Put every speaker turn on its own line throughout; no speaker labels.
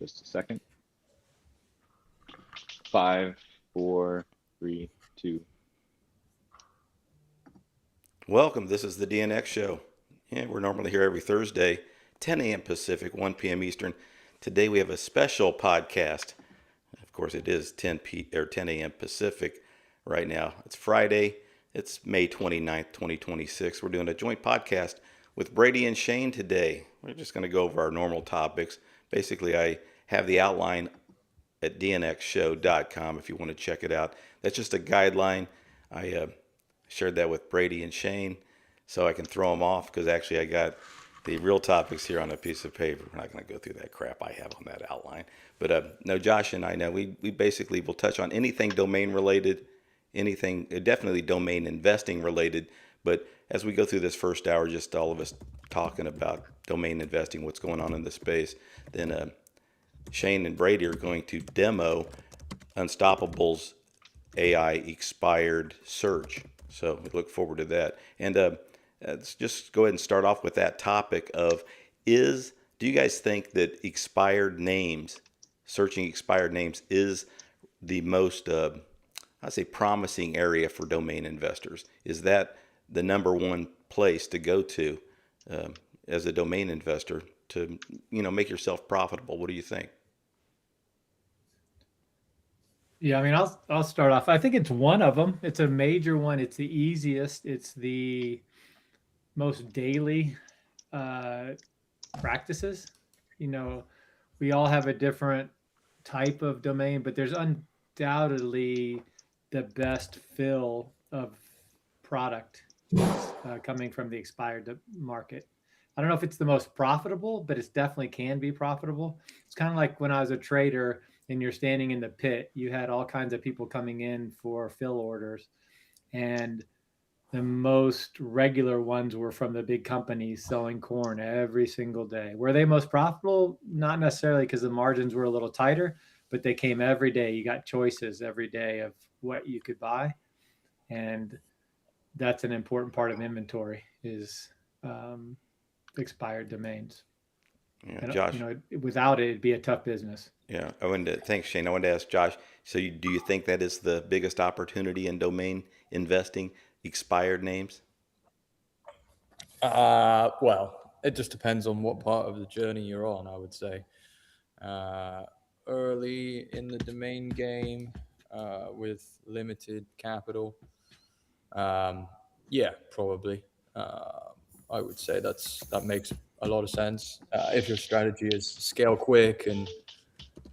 Just a second. 5, 4, 3, 2.
Welcome. This is the DNX Show. Yeah, we're normally here every Thursday, 10 a.m. Pacific, 1 p.m. Eastern. Today we have a special podcast. Of course, it is 10 a.m. Pacific right now. It's Friday. It's May 29th, 2026. We're doing a joint podcast with Brady and Shane today. We're just going to go over our normal topics. Basically, I have the outline at dnxshow.com if you want to check it out. That's just a guideline. I shared that with Brady and Shane so I can throw them off because actually I got the real topics here on a piece of paper. We're not going to go through that crap I have on that outline. But no, Josh and I know we basically will touch on anything domain related, anything definitely domain investing related. But as we go through this first hour, just all of us talking about domain investing, what's going on in the space, then Shane and Brady are going to demo Unstoppable's AI expired search. So we look forward to that. And let's just go ahead and start off with that topic of do you guys think that expired names, searching expired names is the most, I'd say, promising area for domain investors? Is that the number one place to go to as a domain investor to, make yourself profitable? What do you think?
Yeah, I mean, I'll start off. I think it's one of them. It's a major one. It's the easiest. It's the most daily practices. You know, we all have a different type of domain, but there's undoubtedly the best fill of product coming from the expired market. I don't know if it's the most profitable, but it's definitely can be profitable. It's kind of like when I was a trader and you're standing in the pit, you had all kinds of people coming in for fill orders. And the most regular ones were from the big companies selling corn every single day. Were they most profitable? Not necessarily, because the margins were a little tighter, but they came every day. You got choices every day of what you could buy. And that's an important part of inventory is expired domains.
Yeah,
And,
Josh.
without it, it'd be a tough business.
Yeah, thanks, Shane. I wanted to ask Josh. So, do you think that is the biggest opportunity in domain investing? Expired names?
Well, it just depends on what part of the journey you're on, I would say. Early in the domain game, with limited capital, yeah, probably. I would say that makes a lot of sense. If your strategy is scale quick and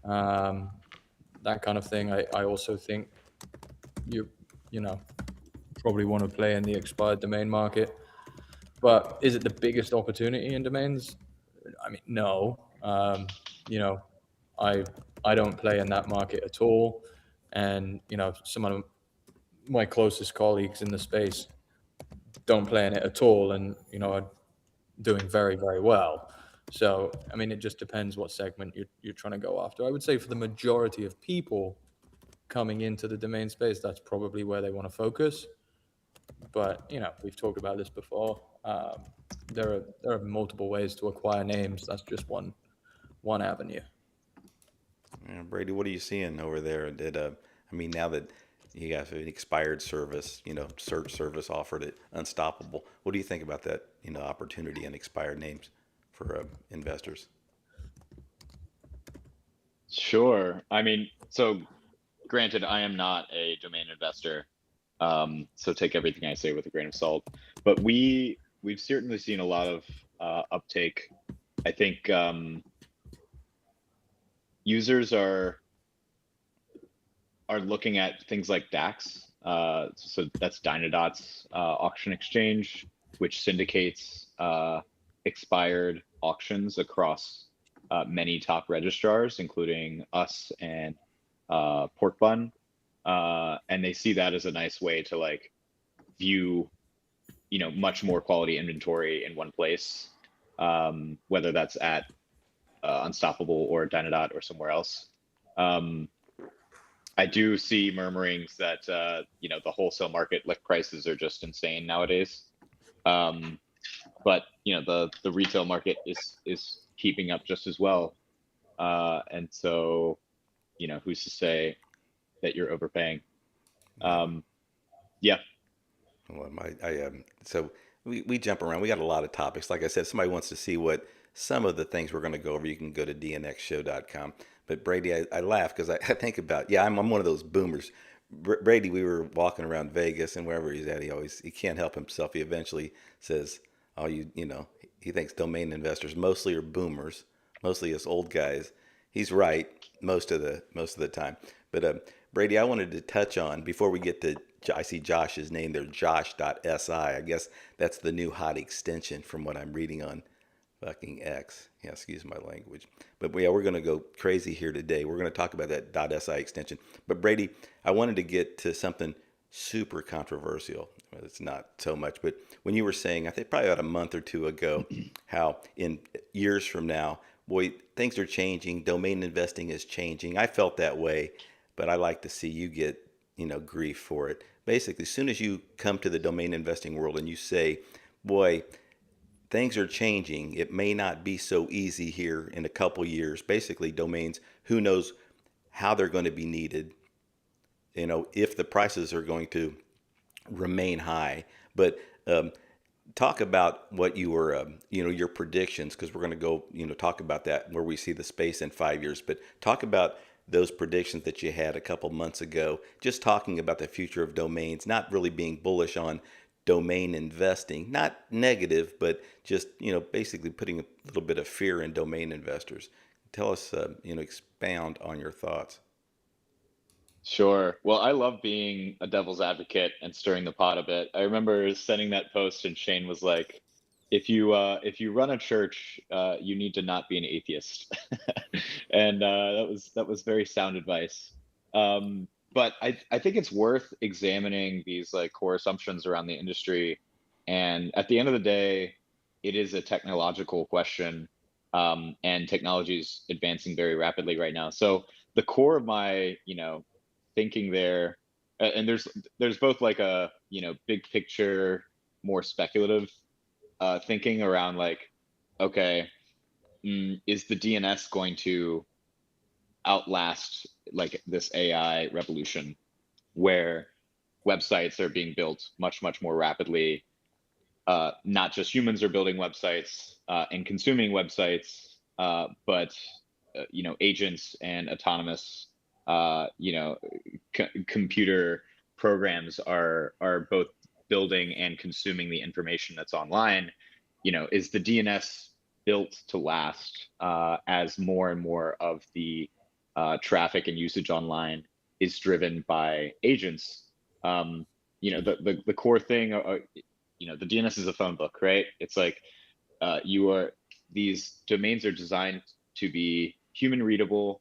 that kind of thing, I also think you probably want to play in the expired domain market. But is it the biggest opportunity in domains? I mean, no. I don't play in that market at all, and some of my closest colleagues in the space don't play in it at all, and are doing very, very well. So I mean, it just depends what segment you're trying to go after. I would say for the majority of people coming into the domain space, that's probably where they want to focus. But we've talked about this before. There are multiple ways to acquire names. That's just one avenue.
Yeah, Brady, what are you seeing over there? Now that you got an expired service, search service offered at Unstoppable, what do you think about that, opportunity and expired names for investors?
Sure. I mean, so granted, I am not a domain investor, so take everything I say with a grain of salt. But we've certainly seen a lot of uptake. I think users are looking at things like DAX. So that's Dynadot's auction exchange, which syndicates expired auctions across many top registrars, including us and Pork Bun. And they see that as a nice way to view, much more quality inventory in one place, whether that's at Unstoppable or Dynadot or somewhere else. I do see murmurings that the wholesale market lift prices are just insane nowadays. But the retail market is keeping up just as well. And so, who's to say that you're overpaying? Yeah.
Well, so we jump around. We got a lot of topics. Like I said, somebody wants to see what some of the things we're going to go over. You can go to dnxshow.com. But Brady, I laugh because I think about, I'm one of those boomers. Brady, we were walking around Vegas and wherever he's at, he can't help himself. He eventually says, "Oh, he thinks domain investors mostly are boomers, mostly us old guys." He's right most of the time. But Brady, I wanted to touch on before we get to. I see Josh's name there, Josh.si. I guess that's the new hot extension from what I'm reading on fucking X. Yeah, excuse my language. But yeah, we're going to go crazy here today. We're going to talk about that .si extension. But Brady, I wanted to get to something super controversial. Well, it's not so much, but when you were saying, I think probably about a month or two ago, how in years from now, boy, things are changing. Domain investing is changing. I felt that way, but I like to see you get, grief for it. Basically, as soon as you come to the domain investing world and you say, boy, things are changing. It may not be so easy here in a couple years. Basically, domains, who knows how they're going to be needed, if the prices are going to remain high. But talk about what you were, your predictions, because we're going to go, talk about that where we see the space in 5 years. But talk about those predictions that you had a couple months ago, just talking about the future of domains, not really being bullish on domain investing, not negative, but just, basically putting a little bit of fear in domain investors. Tell us, expound on your thoughts.
Sure. Well, I love being a devil's advocate and stirring the pot a bit. I remember sending that post and Shane was like, if you run a church, you need to not be an atheist. And that was very sound advice. But I think it's worth examining these like core assumptions around the industry. And at the end of the day, it is a technological question. And technology is advancing very rapidly right now. So the core of my, thinking there, and there's both like a big picture, more speculative thinking around like, okay, is the DNS going to outlast like this AI revolution where websites are being built much more rapidly? Not just humans are building websites and consuming websites, but agents and autonomous computer programs are both building and consuming the information that's online. Is the DNS built to last as more and more of the traffic and usage online is driven by agents? The core thing, the DNS is a phone book, right? It's like these domains are designed to be human readable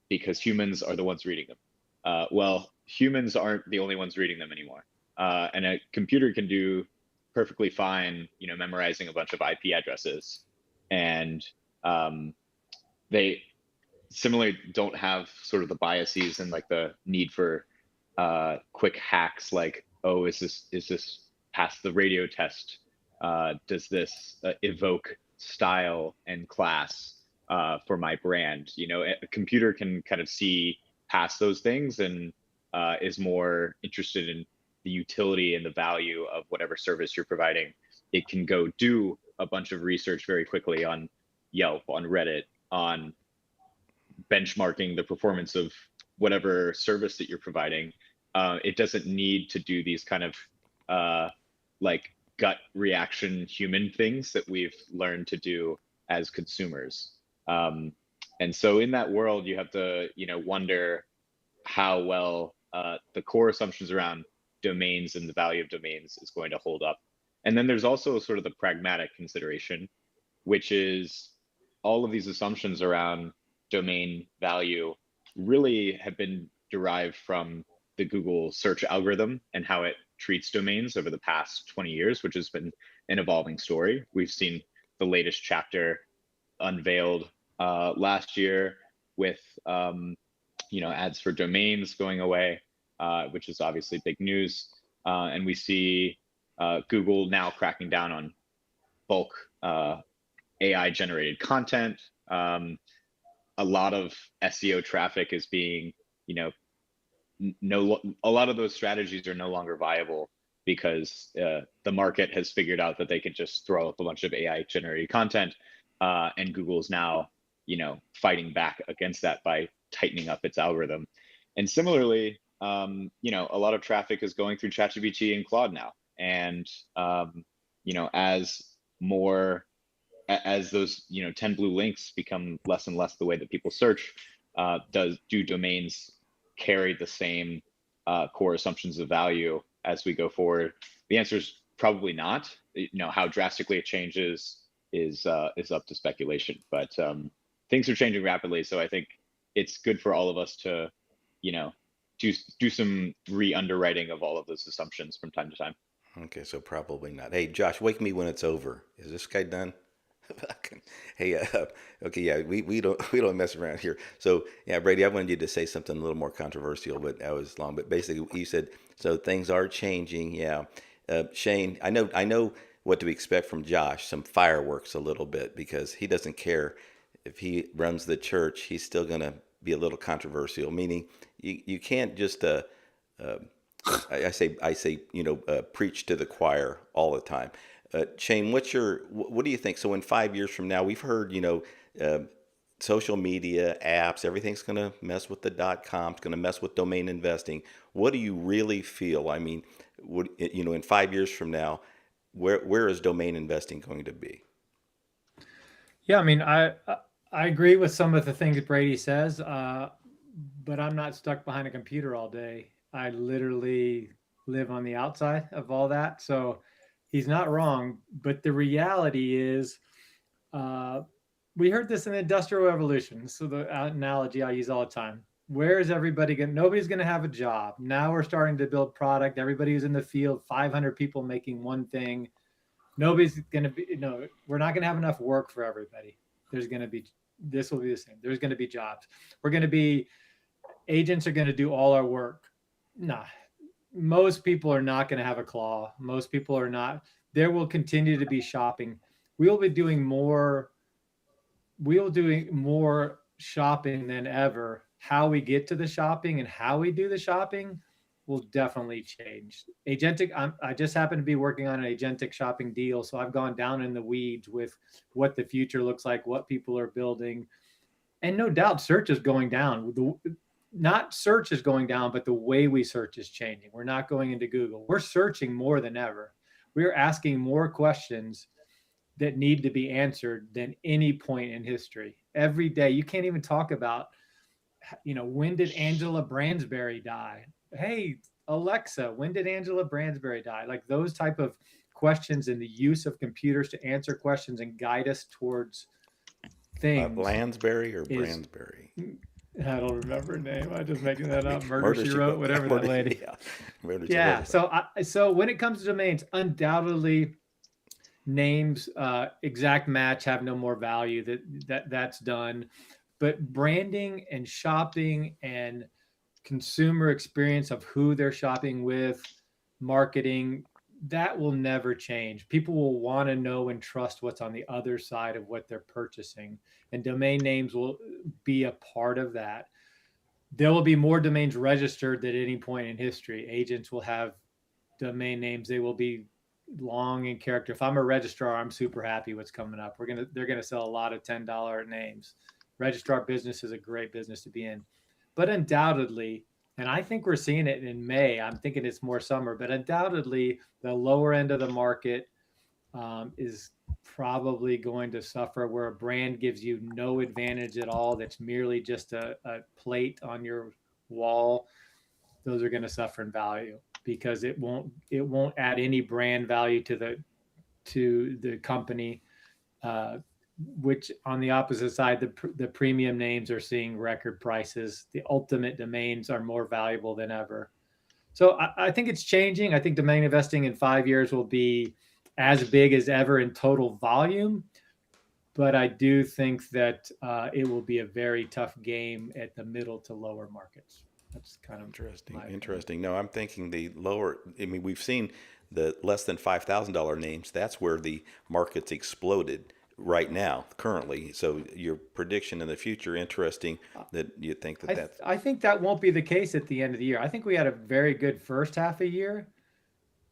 because humans are the ones reading them. Well, humans aren't the only ones reading them anymore. And a computer can do perfectly fine, memorizing a bunch of IP addresses. And they similarly don't have sort of the biases and like the need for quick hacks like, oh, is this past the radio test? Does this evoke style and class for my brand? A computer can kind of see past those things and is more interested in the utility and the value of whatever service you're providing. It can go do a bunch of research very quickly on Yelp, on Reddit, on benchmarking the performance of whatever service that you're providing. It doesn't need to do these kind of like gut reaction human things that we've learned to do as consumers. And so in that world, you have to, wonder how well the core assumptions around domains and the value of domains is going to hold up. And then there's also sort of the pragmatic consideration, which is all of these assumptions around domain value really have been derived from the Google search algorithm and how it treats domains over the past 20 years, which has been an evolving story. We've seen the latest chapter unveiled last year with ads for domains going away, which is obviously big news. And we see Google now cracking down on bulk AI generated content. a lot of SEO traffic is being, you know, a lot of those strategies are no longer viable because the market has figured out that they can just throw up a bunch of AI generated content, and Google's now, you know, fighting back against that by tightening up its algorithm. And similarly, you know, a lot of traffic is going through ChatGPT and Claude now, and you know, as those, you know, 10 blue links become less and less the way that people search, do domains carry the same core assumptions of value as we go forward? The answer is probably not. You know, how drastically it changes is up to speculation, but things are changing rapidly. So I think it's good for all of us to, you know, do some re-underwriting of all of those assumptions from time to time.
Okay, so probably not. Hey, Josh, wake me when it's over. Is this guy done? Hey, okay, yeah, we don't mess around here. So yeah, Brady, I wanted you to say something a little more controversial, but that was long. But basically, you said so things are changing. Yeah, Shane, I know what to expect from Josh. Some fireworks a little bit because he doesn't care if he runs the church. He's still gonna be a little controversial. Meaning, you can't just I say you know preach to the choir all the time. Shane, what do you think? So in 5 years from now, we've heard, you know, social media, apps, everything's going to mess with the .com, it's going to mess with domain investing. What do you really feel? I mean, you know, in 5 years from now, where is domain investing going to be?
Yeah, I mean, I agree with some of the things Brady says, but I'm not stuck behind a computer all day. I literally live on the outside of all that. So he's not wrong, but the reality is, we heard this in the Industrial Revolution. So the analogy I use all the time: where is everybody going? Nobody's going to have a job. Now we're starting to build product. Everybody who's in the field, 500 people making one thing. Nobody's going to be, you know, we're not going to have enough work for everybody. There's going to be, this will be the same. There's going to be jobs. Agents are going to do all our work. Nah, most people are not going to have a claw. Most people are not. There will continue to be shopping. We'll be doing more shopping than ever. How we get to the shopping and how we do the shopping will definitely change. I just happen to be working on an agentic shopping deal, so I've gone down in the weeds with what the future looks like, what people are building, and no doubt search is going down. Not search is going down, but the way we search is changing. We're not going into Google. We're searching more than ever. We're asking more questions that need to be answered than any point in history. Every day, you can't even talk about, you know, when did Angela Bransbury die? Hey, Alexa, when did Angela Bransbury die? Like those type of questions and the use of computers to answer questions and guide us towards things.
Lansbury or Bransbury?
I don't remember her name. I'm just making that up. Murder She Wrote, whatever that lady. Yeah. So when it comes to domains, undoubtedly names, exact match have no more value. That's done. But branding and shopping and consumer experience of who they're shopping with, marketing, that will never change. People will want to know and trust what's on the other side of what they're purchasing, and domain names will be a part of that. There will be more domains registered than any point in history. Agents will have domain names. They will be long in character. If I'm a registrar, I'm super happy what's coming up. They're gonna sell a lot of $10 names. Registrar business is a great business to be in, but undoubtedly, and I think we're seeing it in May. I'm thinking it's more summer, but undoubtedly, the lower end of the market is probably going to suffer, where a brand gives you no advantage at all. That's merely just a plate on your wall. Those are going to suffer in value because it won't add any brand value to the company. Which on the opposite side, the premium names are seeing record prices. The ultimate domains are more valuable than ever. So I think it's changing. I think domain investing in 5 years will be as big as ever in total volume. But I do think that it will be a very tough game at the middle to lower markets. That's kind of
interesting. No, I'm thinking the lower, I mean, we've seen the less than $5,000 names. That's where the market's exploded. right now, currently. So your prediction in the future, interesting that you think that that's.
I think that won't be the case at the end of the year. I think we had a very good first half of the year,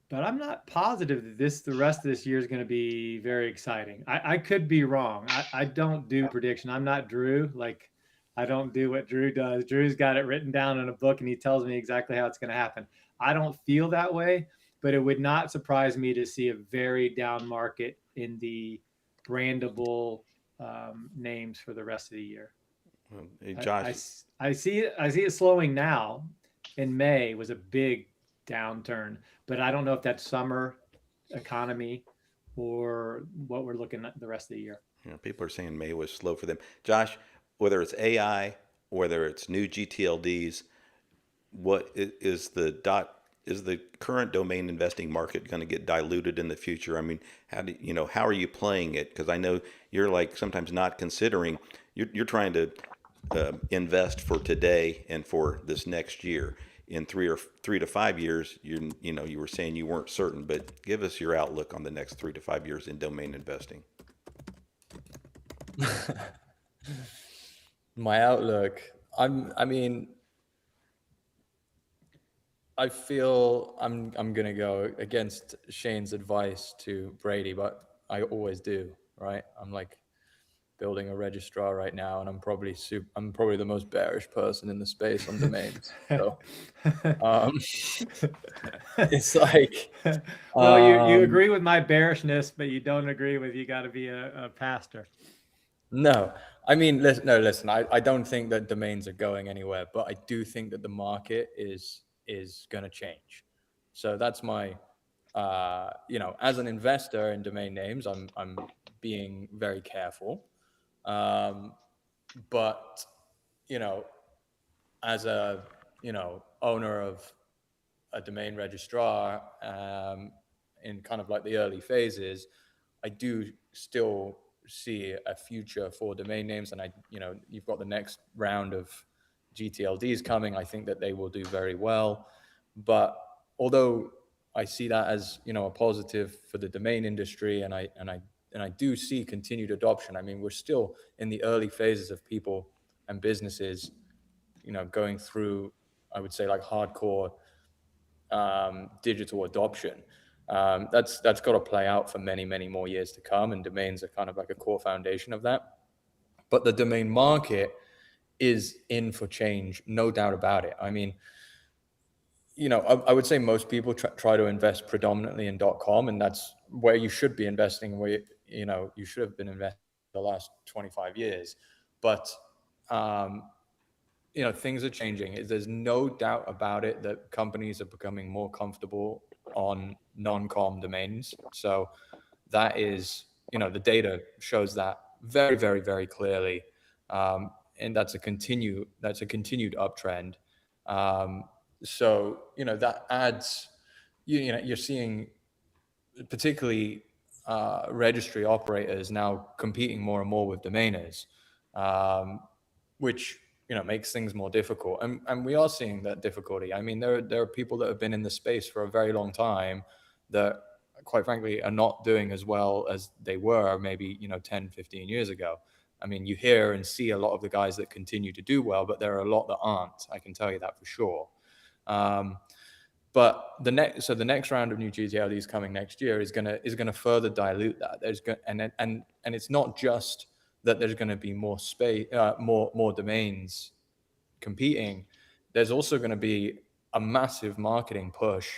but I'm not positive that the rest of this year is going to be very exciting. I could be wrong. I don't do prediction. I'm not Drew. Like, I don't do what Drew does. Drew's got it written down in a book and he tells me exactly how it's going to happen. I don't feel that way, but it would not surprise me to see a very down market in the brandable names for the rest of the year.
Hey, Josh,
I see it slowing now. In May was a big downturn, but I don't know if that's summer economy or what we're looking at the rest of the year.
people are saying May was slow for them. Josh, whether it's AI, whether it's new gTLDs, what is the current domain investing market going to get diluted in the future? I mean, how are you playing it? Because I know you're like sometimes not considering. You're trying to invest for today and for this next year. In 3 to 5 years, you were saying you weren't certain, but give us your outlook on the next 3 to 5 years in domain investing.
My outlook, I feel I'm gonna go against Shane's advice to Brady, but I always do, right? I'm like building a registrar right now, and I'm probably the most bearish person in the space on domains. So it's like,
well, you agree with my bearishness, but you don't agree with you got to be a pastor.
No, I mean, listen. I don't think that domains are going anywhere, but I do think that the market is going to change. So that's my, as an investor in domain names, I'm being very careful. But as a owner of a domain registrar, in kind of like the early phases, I do still see a future for domain names, and you've got the next round of gTLDs coming. I think that they will do very well, but although I see that as a positive for the domain industry, and I do see continued adoption. I mean, we're still in the early phases of people and businesses, going through, I would say, like hardcore digital adoption. That's got to play out for many, many more years to come, and domains are kind of like a core foundation of that. But the domain market is in for change, no doubt about it. I mean, I would say most people try to invest predominantly in .com, and that's where you should be investing, where you should have been investing the last 25 years. But things are changing. There's no doubt about it that companies are becoming more comfortable on non-com domains. So that is, the data shows that very, very, very clearly. And that's a continued uptrend. So, that adds, you're seeing particularly registry operators now competing more and more with domainers, which makes things more difficult, and we are seeing that difficulty. I mean, there are people that have been in the space for a very long time that, quite frankly, are not doing as well as they were maybe 10, 15 years ago. I mean, you hear and see a lot of the guys that continue to do well, but there are a lot that aren't. I can tell you that for sure. But the next round of new gTLDs coming next year is gonna further dilute that. And it's not just that there's going to be more space, more domains competing. There's also going to be a massive marketing push,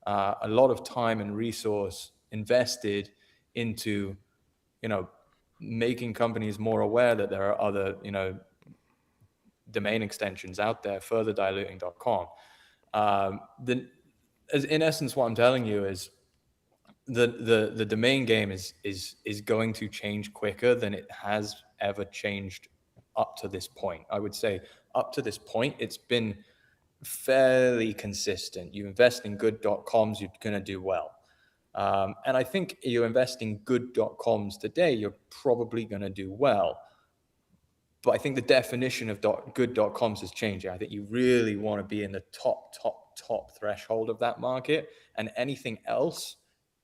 a lot of time and resource invested into, making companies more aware that there are other, domain extensions out there, further diluting .com. In essence, what I'm telling you is, the domain game is going to change quicker than it has ever changed up to this point. I would say up to this point, it's been fairly consistent. You invest in good .coms, you're going to do well. And I think you invest in good .coms today, you're probably going to do well. But I think the definition of good .coms is changing. I think you really want to be in the top threshold of that market, and anything else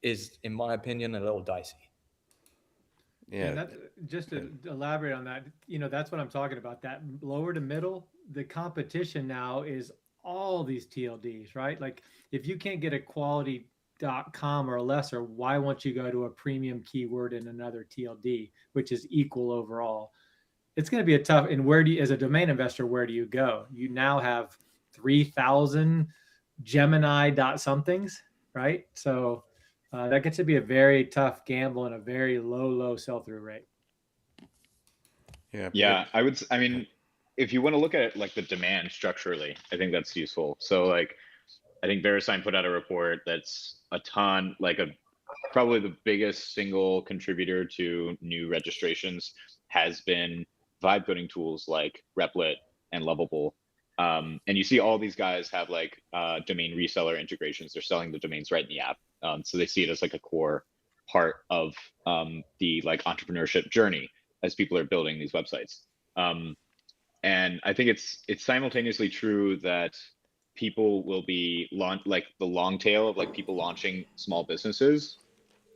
is, in my opinion, a little dicey.
Yeah.
And that's just to elaborate on that, that's what I'm talking about. That lower to middle, the competition now is all these TLDs, right? Like if you can't get a quality.com or a lesser, why won't you go to a premium keyword in another TLD, which is equal overall? It's going to be a tough, and as a domain investor, where do you go? You now have 3,000 Gemini dot somethings, right? So that gets to be a very tough gamble and a very low sell-through rate.
Yeah, I mean, if you want to look at it like the demand structurally, I think that's useful. So like, I think VeriSign put out a report that's a ton, probably the biggest single contributor to new registrations has been vibe coding tools like Replit and Lovable. And you see all these guys have like domain reseller integrations. They're selling the domains right in the app. So they see it as like a core part of the like entrepreneurship journey as people are building these websites. And I think it's simultaneously true that people will be like the long tail of like people launching small businesses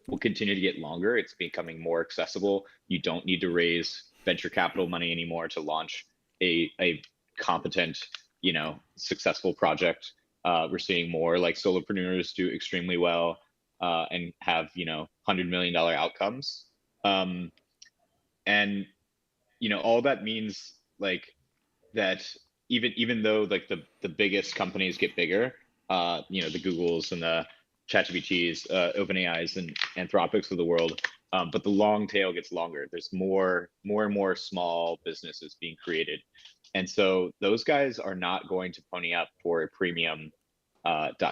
will continue to get longer. It's becoming more accessible. You don't need to raise venture capital money anymore to launch a competent, successful project. We're seeing more like solopreneurs do extremely well and have, $100 million outcomes. And, all that means like that even though like the biggest companies get bigger, the Googles and the ChatGPTs, OpenAIs and Anthropics of the world, but the long tail gets longer. There's more and more small businesses being created. And so those guys are not going to pony up for a premium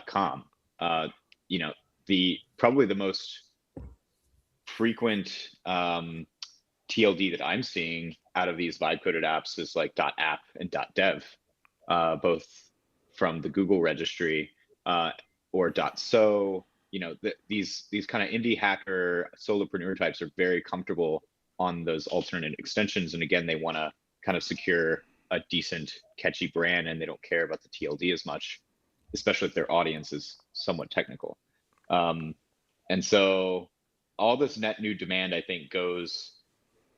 .com. Probably the most frequent TLD that I'm seeing out of these vibe coded apps is like .app and .dev, both from the Google registry or .so. These kind of indie hacker solopreneur types are very comfortable on those alternate extensions. And again, they want to kind of secure a decent, catchy brand, and they don't care about the TLD as much, especially if their audience is somewhat technical. And so all this net new demand, I think, goes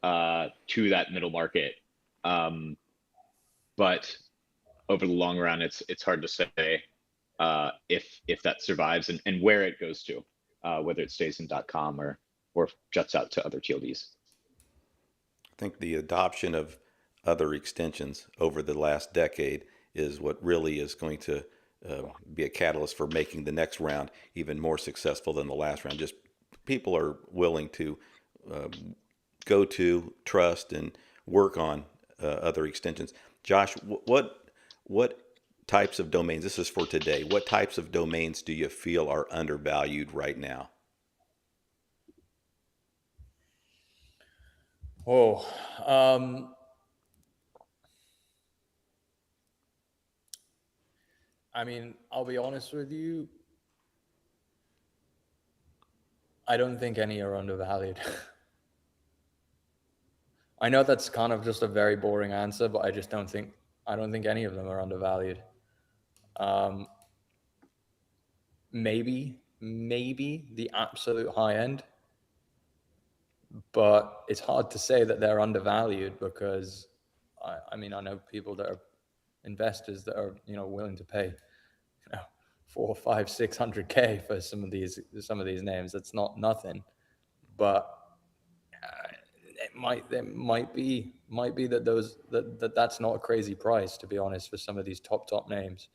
to that middle market. But over the long run, it's hard to say if that survives and where it goes to, whether it stays in .com or juts out to other TLDs.
I think the adoption of other extensions over the last decade is what really is going to be a catalyst for making the next round even more successful than the last round. Just people are willing to go to, trust, and work on other extensions. Josh, what types of domains, this is for today, what types of domains do you feel are undervalued right now?
I mean, I'll be honest with you. I don't think any are undervalued. I know that's kind of just a very boring answer, but I don't think any of them are undervalued. Maybe the absolute high end, but it's hard to say that they're undervalued because I know people that are investors that are, willing to pay, 400, 500, 600K for some of these names. That's not nothing, but there might be that that's not a crazy price, to be honest, for some of these top names.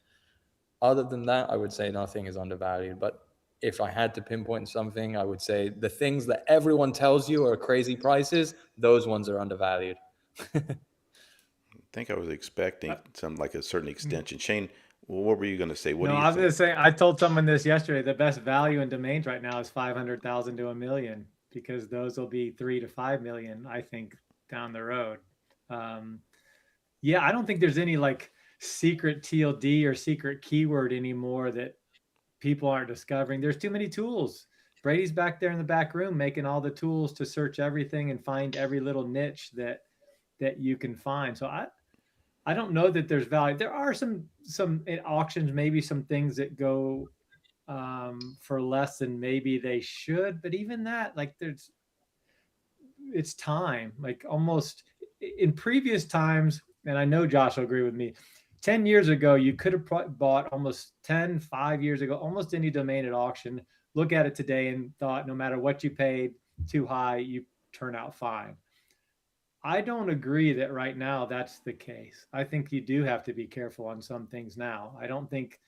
Other than that, I would say nothing is undervalued. But if I had to pinpoint something, I would say the things that everyone tells you are crazy prices, those ones are undervalued.
I think I was expecting some like a certain extension. Shane, what were you going to say? What do you think?
I was going to say, I told someone this yesterday. The best value in domains right now is 500,000 to $1 million, because those will be 3 to 5 million, I think, down the road. I don't think there's any like secret TLD or secret keyword anymore that people aren't discovering. There's too many tools. Brady's back there in the back room making all the tools to search everything and find every little niche that you can find. So I don't know that there's value. There are some at auctions, maybe some things that go for less than maybe they should, but even that, like it's time. Like almost in previous times, and I know Josh will agree with me. 10 years ago, you could have bought almost 5 years ago, almost any domain at auction. Look at it today and thought no matter what you paid too high, you turn out fine. I don't agree that right now that's the case. I think you do have to be careful on some things now. I don't think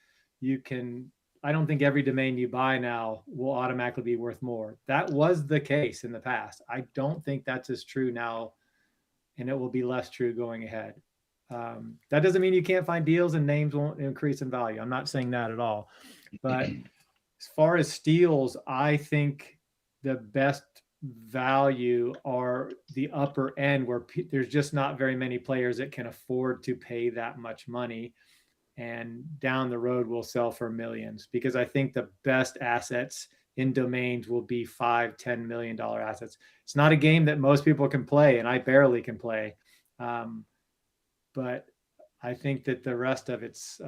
every domain you buy now will automatically be worth more. That was the case in the past. I don't think that's as true now, and it will be less true going ahead. That doesn't mean you can't find deals and names won't increase in value. I'm not saying that at all. But as far as steals, I think the best value are the upper end where there's just not very many players that can afford to pay that much money, and down the road will sell for millions, because I think the best assets in domains will be $5-10 million assets. It's not a game that most people can play, and I barely can play. But I think that the rest of it's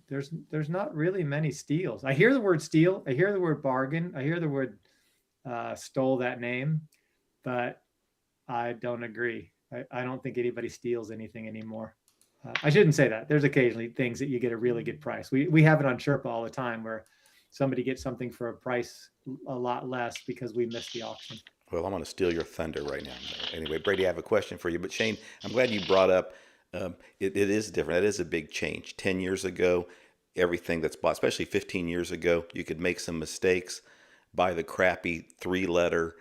there's not really many steals. I hear the word steal, I hear the word bargain, I hear the word stole that name, but I don't agree. I don't think anybody steals anything anymore. I shouldn't say that. There's occasionally things that you get a really good price. We have it on Sherpa all the time where somebody gets something for a price a lot less because we missed the auction.
Well, I'm going to steal your thunder right now. Anyway, Brady, I have a question for you. But Shane, I'm glad you brought up it is different. That is a big change. 10 years ago, everything that's bought, especially 15 years ago, you could make some mistakes, buy the crappy 3-letter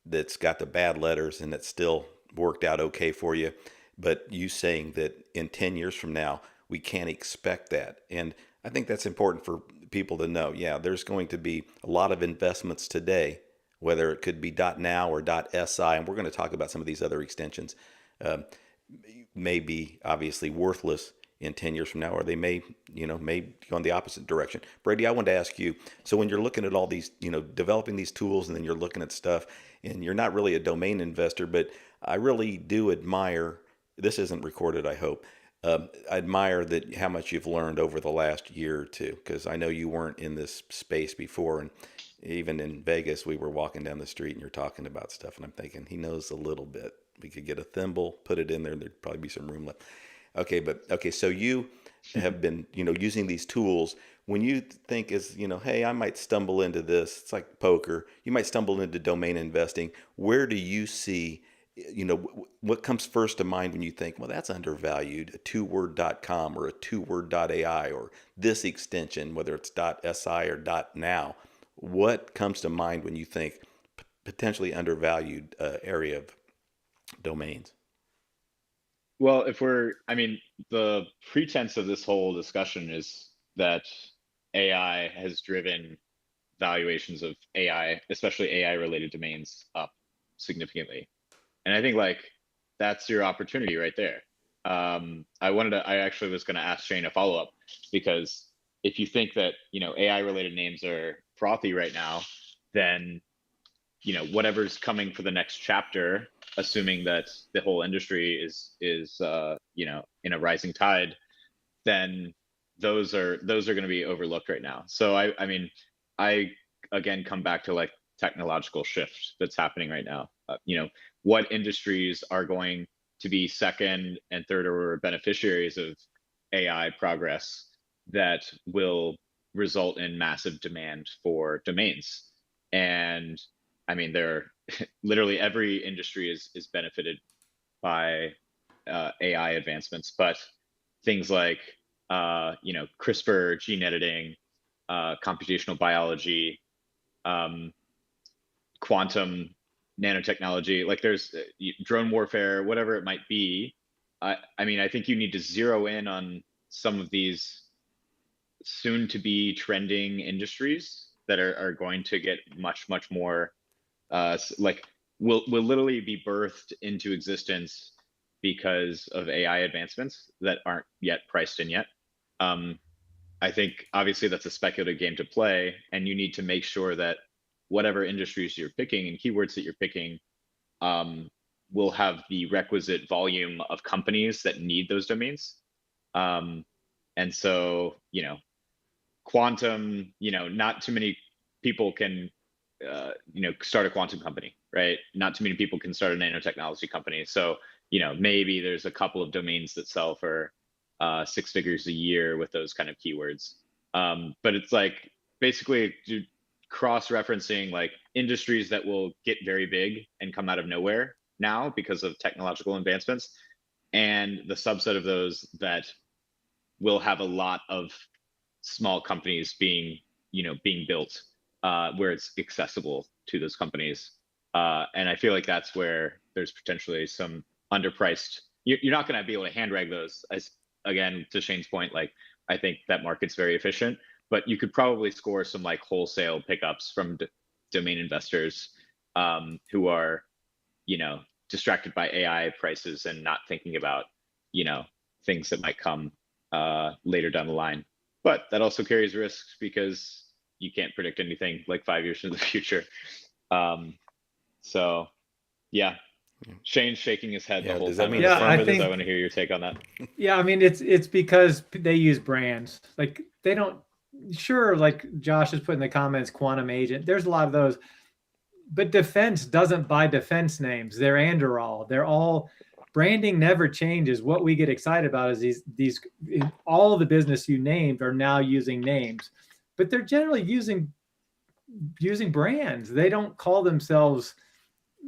that's got the bad letters, and it still worked out okay for you. But you saying that in 10 years from now, we can't expect that. And I think that's important for people to know. Yeah, there's going to be a lot of investments today, whether it could be .now or .si, and we're going to talk about some of these other extensions, may be obviously worthless in 10 years from now, or they may go in the opposite direction. Brady, I wanted to ask you, so when you're looking at all these, developing these tools, and then you're looking at stuff, and you're not really a domain investor, but I really do admire, this isn't recorded, I hope, I admire that how much you've learned over the last year or two, because I know you weren't in this space before, and even in Vegas, we were walking down the street and you're talking about stuff, and I'm thinking, he knows a little bit. We could get a thimble, put it in there, and there'd probably be some room left. Okay, so you have been, using these tools. When you think hey, I might stumble into this, it's like poker, you might stumble into domain investing. Where do you see, what comes first to mind when you think, well, that's undervalued, a 2word.com or a 2word.ai or this extension, whether it's .si or .now? What comes to mind when you think potentially undervalued area of domains?
Well, the pretense of this whole discussion is that AI has driven valuations of AI, especially AI related domains, up significantly. And I think that's your opportunity right there. I actually was going to ask Shane a follow-up, because if you think that, AI related names are frothy right now, then, whatever's coming for the next chapter, assuming that the whole industry is in a rising tide, then those are going to be overlooked right now. So I again come back to technological shift that's happening right now. What industries are going to be second and third order beneficiaries of AI progress that will result in massive demand for domains? And there literally every industry is benefited by AI advancements, but things like CRISPR, gene editing, computational biology, quantum nanotechnology, there's drone warfare, whatever it might be. I think you need to zero in on some of these soon to be trending industries that are going to get much more will literally be birthed into existence because of AI advancements that aren't yet priced in yet. I think obviously that's a speculative game to play, and you need to make sure that whatever industries you're picking and keywords that you're picking will have the requisite volume of companies that need those domains. And so, quantum, not too many people can, start a quantum company. right? Not too many people can start a nanotechnology company. So, maybe there's a couple of domains that sell for 6 figures a year with those kind of keywords. But it's like basically cross-referencing like industries that will get very big and come out of nowhere now because of technological advancements, and the subset of those that will have a lot of small companies being built where it's accessible to those companies. And I feel like that's where there's potentially some underpriced. You're not going to be able to hand rag those. As again, to Shane's point, like I think that market's very efficient, but you could probably score some like wholesale pickups from domain investors who are, distracted by AI prices and not thinking about, things that might come later down the line. But that also carries risks because you can't predict anything like 5 years into the future. So yeah, Shane's shaking his head the whole
does that
time.
mean
Yeah, I
I
think-
want to hear your take on that.
Yeah, I mean it's because they use brands. Like they don't. Sure, like Josh has put in the comments, quantum agent. There's a lot of those, but defense doesn't buy defense names. They're Anduril. They're all branding never changes. What we get excited about is these all of the business you named are now using names, but they're generally using brands. They don't call themselves.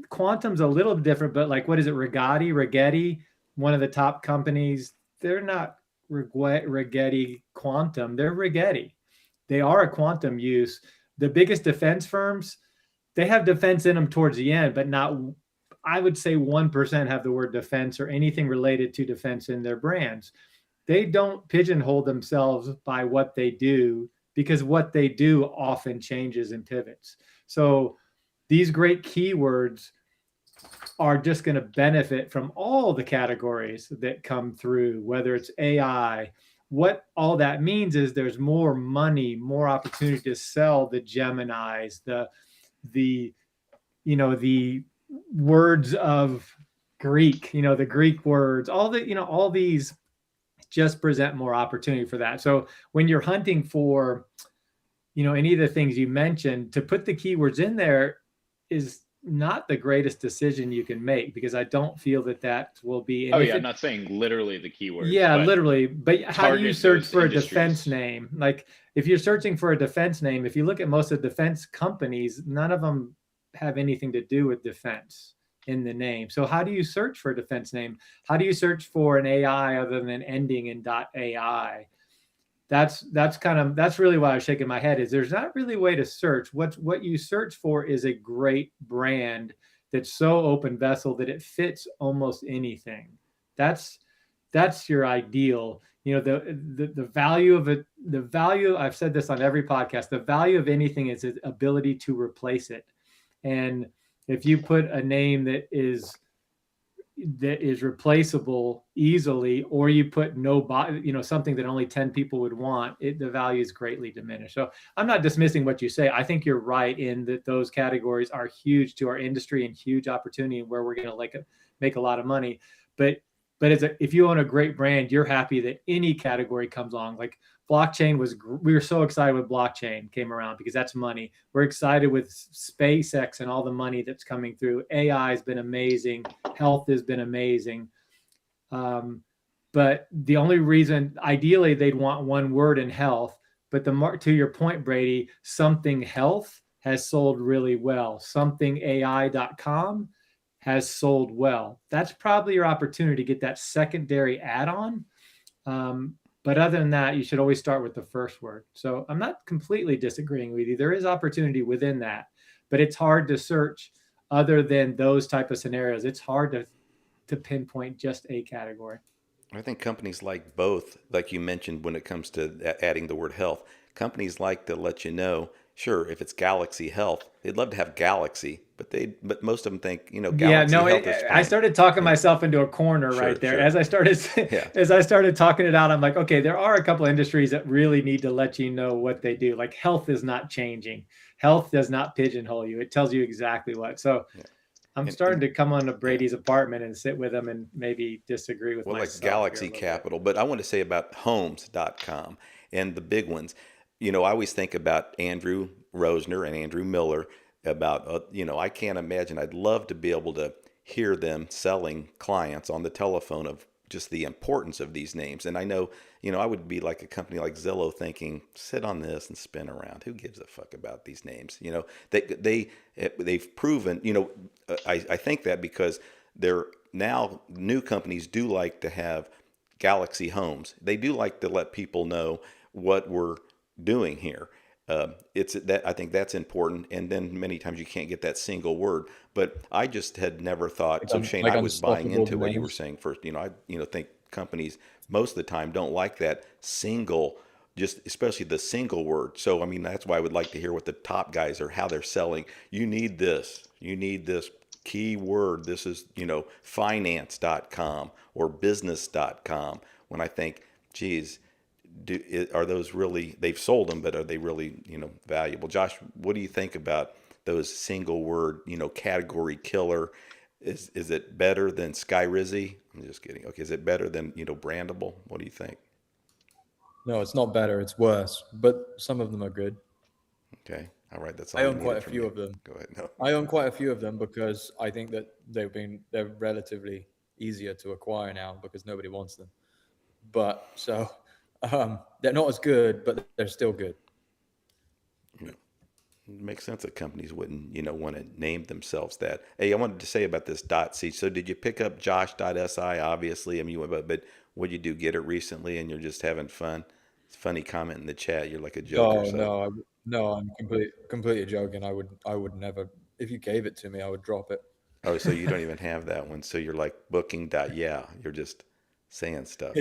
Quantum's a little different, but like what is it? Rigetti, one of the top companies. They're not Rigetti Quantum. They're Rigetti. They are a quantum use. The biggest defense firms, they have defense in them towards the end, but not, I would say 1% have the word defense or anything related to defense in their brands. They don't pigeonhole themselves by what they do because what they do often changes and pivots. So these great keywords are just going to benefit from all the categories that come through, whether it's AI. What all that means is there's more money, more opportunity to sell the Geminis, the words of Greek, the Greek words, all these just present more opportunity for that. So when you're hunting for, any of the things you mentioned, to put the keywords in there is not the greatest decision you can make, because I don't feel that will be.
I'm not saying literally the keywords.
Yeah, literally. But how do you search for a defense
industries.
name? Like if you're searching for a defense name, if you look at most of the defense companies, none of them have anything to do with defense in the name. So how do you search for a defense name? How do you search for an AI other than ending in .ai? That's really why I was shaking my head, is there's not really a way to search. What you search for is a great brand that's so open vessel that it fits almost anything. That's your ideal. The value of it, I've said this on every podcast, the value of anything is its ability to replace it. And if you put a name that is replaceable easily, or you put something that only 10 people would want, the value is greatly diminished. So I'm not dismissing what you say. I think you're right in that those categories are huge to our industry and huge opportunity, and where we're going to make a lot of money. But if you own a great brand, you're happy that any category comes along. Like blockchain we were so excited when blockchain came around because that's money. We're excited with SpaceX and all the money that's coming through. AI has been amazing. Health has been amazing. But the only reason, ideally, they'd want one word in health. But to your point, Brady, something health has sold really well. SomethingAI.com has sold well. That's probably your opportunity to get that secondary add-on. But other than that, you should always start with the first word. So I'm not completely disagreeing with you. There is opportunity within that, but it's hard to search other than those type of scenarios. It's hard to pinpoint just a category.
I think companies like both, like you mentioned, when it comes to adding the word health, companies like to let you know, sure, if it's Galaxy Health, they'd love to have Galaxy, but most of them think, Galaxy Health is fine.
I started talking myself into a corner right there.
Sure.
As I started talking it out, I'm like, okay, there are a couple of industries that really need to let you know what they do. Like health is not changing. Health does not pigeonhole you. It tells you exactly what. So I'm starting to come on to Brady's apartment and sit with him and maybe disagree with myself.
Like Galaxy Capital. But I want to say about homes.com and the big ones. I always think about Andrew Rosner and Andrew Miller. about, I can't imagine. I'd love to be able to hear them selling clients on the telephone of just the importance of these names. And I know, I would be like a company like Zillow thinking, sit on this and spin around. Who gives a fuck about these names? They've proven, I think that because they're now new companies do like to have Galaxy homes. They do like to let people know what we're doing here. It's that I think that's important, and then many times you can't get that single word. But I just had never thought. So Shane, I was buying into what you were saying first. I think companies most of the time don't like that single, just especially the single word. So I mean that's why I would like to hear what the top guys are, how they're selling. You need this. You need this key word. This is finance.com or business.com. When I think, geez, are those really, they've sold them, but are they really, valuable? Josh, what do you think about those single word, category killer? Is it better than Skyrizi? I'm just kidding. Okay. Is it better than, brandable? What do you think?
No, it's not better. It's worse, but some of them are good.
Okay. All right. That's all
I own quite a few of them.
Go ahead. No.
I own quite a few of them because I think that they're relatively easier to acquire now because nobody wants them. But so they're not as good, but they're still good.
It makes sense that companies wouldn't, want to name themselves that. Hey, I wanted to say about this .c. So did you pick up Josh.si? Obviously, I mean, but what did you do? Get it recently, and you're just having fun? It's funny comment in the chat. You're like a joker.
No, I'm completely joking. I would never. If you gave it to me, I would drop it.
Oh, so you don't even have that one. So you're like booking. Yeah, you're just saying stuff.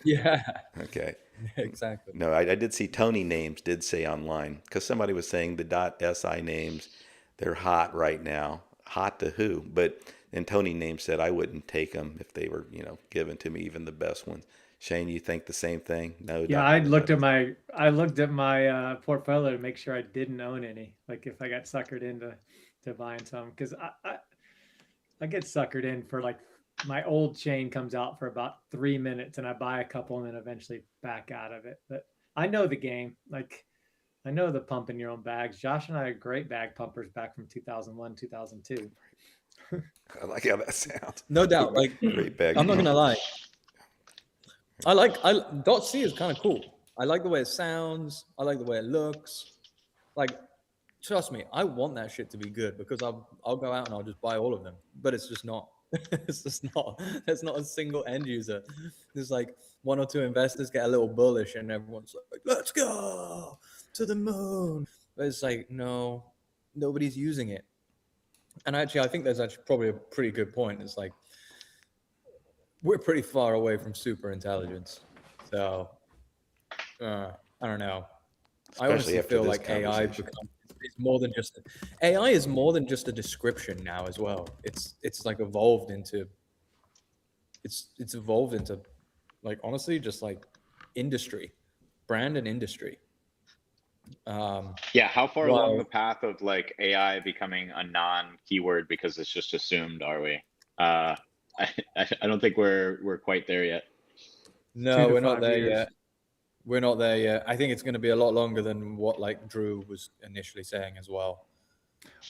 Yeah.
Okay.
Exactly.
No, I did see Tony Names did say online, because somebody was saying the .si names, they're hot right now. Hot to who? And Tony Names said I wouldn't take them if they were, given to me, even the best ones. Shane, you think the same thing? No.
Yeah, I looked at my portfolio to make sure I didn't own any. Like if I got suckered into buying some, because I get suckered in for like my old chain comes out for about 3 minutes and I buy a couple and then eventually back out of it. But I know the game. Like I know the pump in your own bags. Josh and I are great bag pumpers back from 2001, 2002.
I like how that sounds.
No doubt. Like
great bag.
I'm not gonna lie. .c is kind of cool. I like the way it sounds. I like the way it looks. Like, trust me, I want that shit to be good because I'll go out and I'll just buy all of them. But it's just not. It's just not. There's not a single end user. There's like one or two investors get a little bullish and everyone's like, "Let's go to the moon." But it's like, no, nobody's using it. And actually, I think there's actually probably a pretty good point. It's like we're pretty far away from super intelligence. So I don't know.
Especially
I honestly
after
feel
this
like AI
conversation.
is more than just AI is more than just a description now as well. It's like evolved into it's evolved into like honestly just like industry, brand and industry.
Yeah, how far along the path of like AI becoming a non-keyword because it's just assumed are we? I don't think we're quite there yet.
No, we're not there yet. We're not there yet. I think it's going to be a lot longer than what like Drew was initially saying as well.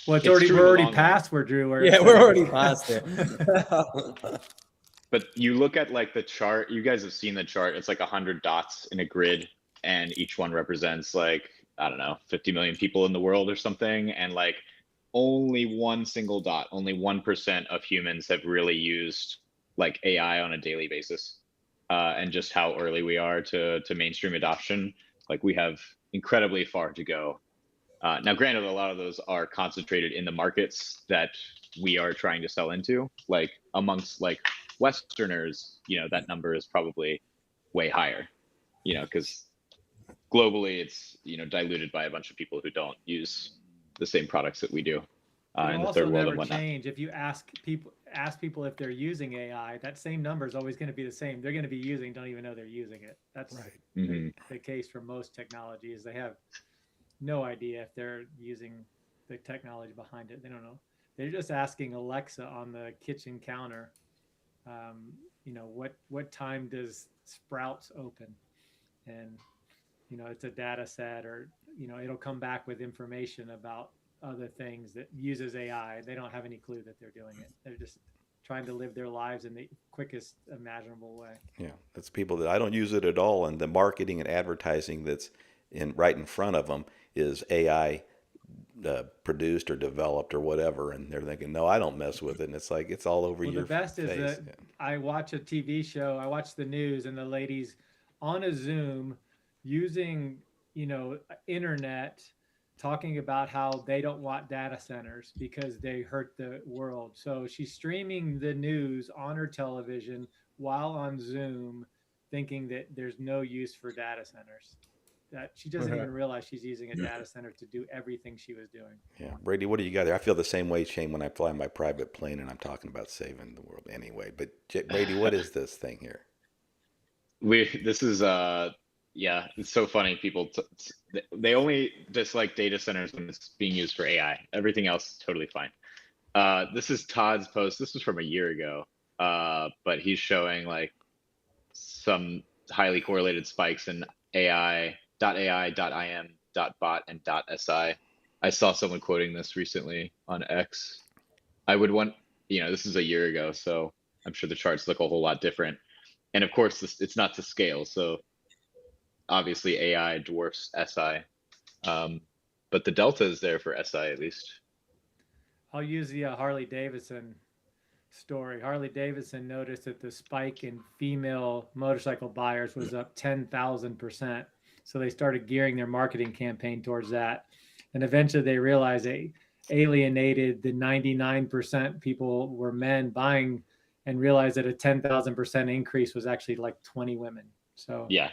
Well, we're already past where Drew was.
Yeah, we're already past it.
But you look at like the chart, you guys have seen the chart. It's like 100 dots in a grid and each one represents like, I don't know, 50 million people in the world or something. And like only one single dot, only 1% of humans have really used like AI on a daily basis. And just how early we are to mainstream adoption. Like we have incredibly far to go. Now, granted, a lot of those are concentrated in the markets that we are trying to sell into. Like amongst like Westerners, that number is probably way higher, because globally it's, diluted by a bunch of people who don't use the same products that we do in the third world and whatnot.
Change if you ask people if they're using AI, that same number is always going to be the same. They're going to be don't even know they're using it. That's right. The case for most technologies. They have no idea if they're using the technology behind it. They don't know. They're just asking Alexa on the kitchen counter, what time does Sprouts open? And, it's a data set or, it'll come back with information about other things that uses AI. They don't have any clue that they're doing it. They're just trying to live their lives in the quickest imaginable way.
Yeah, that's people that I don't use it at all, and the marketing and advertising that's right in front of them is AI produced or developed or whatever, and they're thinking, no, I don't mess with it, and it's like it's all over
Well,
your
the best is
face.
that I watch a TV show, I watch the news, and the ladies on a Zoom using, internet, talking about how they don't want data centers because they hurt the world. So she's streaming the news on her television while on Zoom, thinking that there's no use for data centers. That she doesn't even realize she's using a data center to do everything she was doing.
Yeah, Brady, what do you got there? I feel the same way, Shane, when I fly my private plane and I'm talking about saving the world anyway. But Brady, what is this thing here?
This is yeah, it's so funny. People they only dislike data centers when it's being used for AI. Everything else is totally fine. This is Todd's post. This was from a year ago. But he's showing like some highly correlated spikes in AI, .ai, .im, .bot, and .si. I saw someone quoting this recently on X. I would want, this is a year ago, so I'm sure the charts look a whole lot different. And of course, it's not to scale, so obviously AI dwarfs SI. But the delta is there for SI at least.
I'll use the Harley Davidson story. Harley Davidson noticed that the spike in female motorcycle buyers was up 10,000%. So they started gearing their marketing campaign towards that. And eventually they realized they alienated the 99% people were men buying, and realized that a 10,000% increase was actually like 20 women. So
yeah.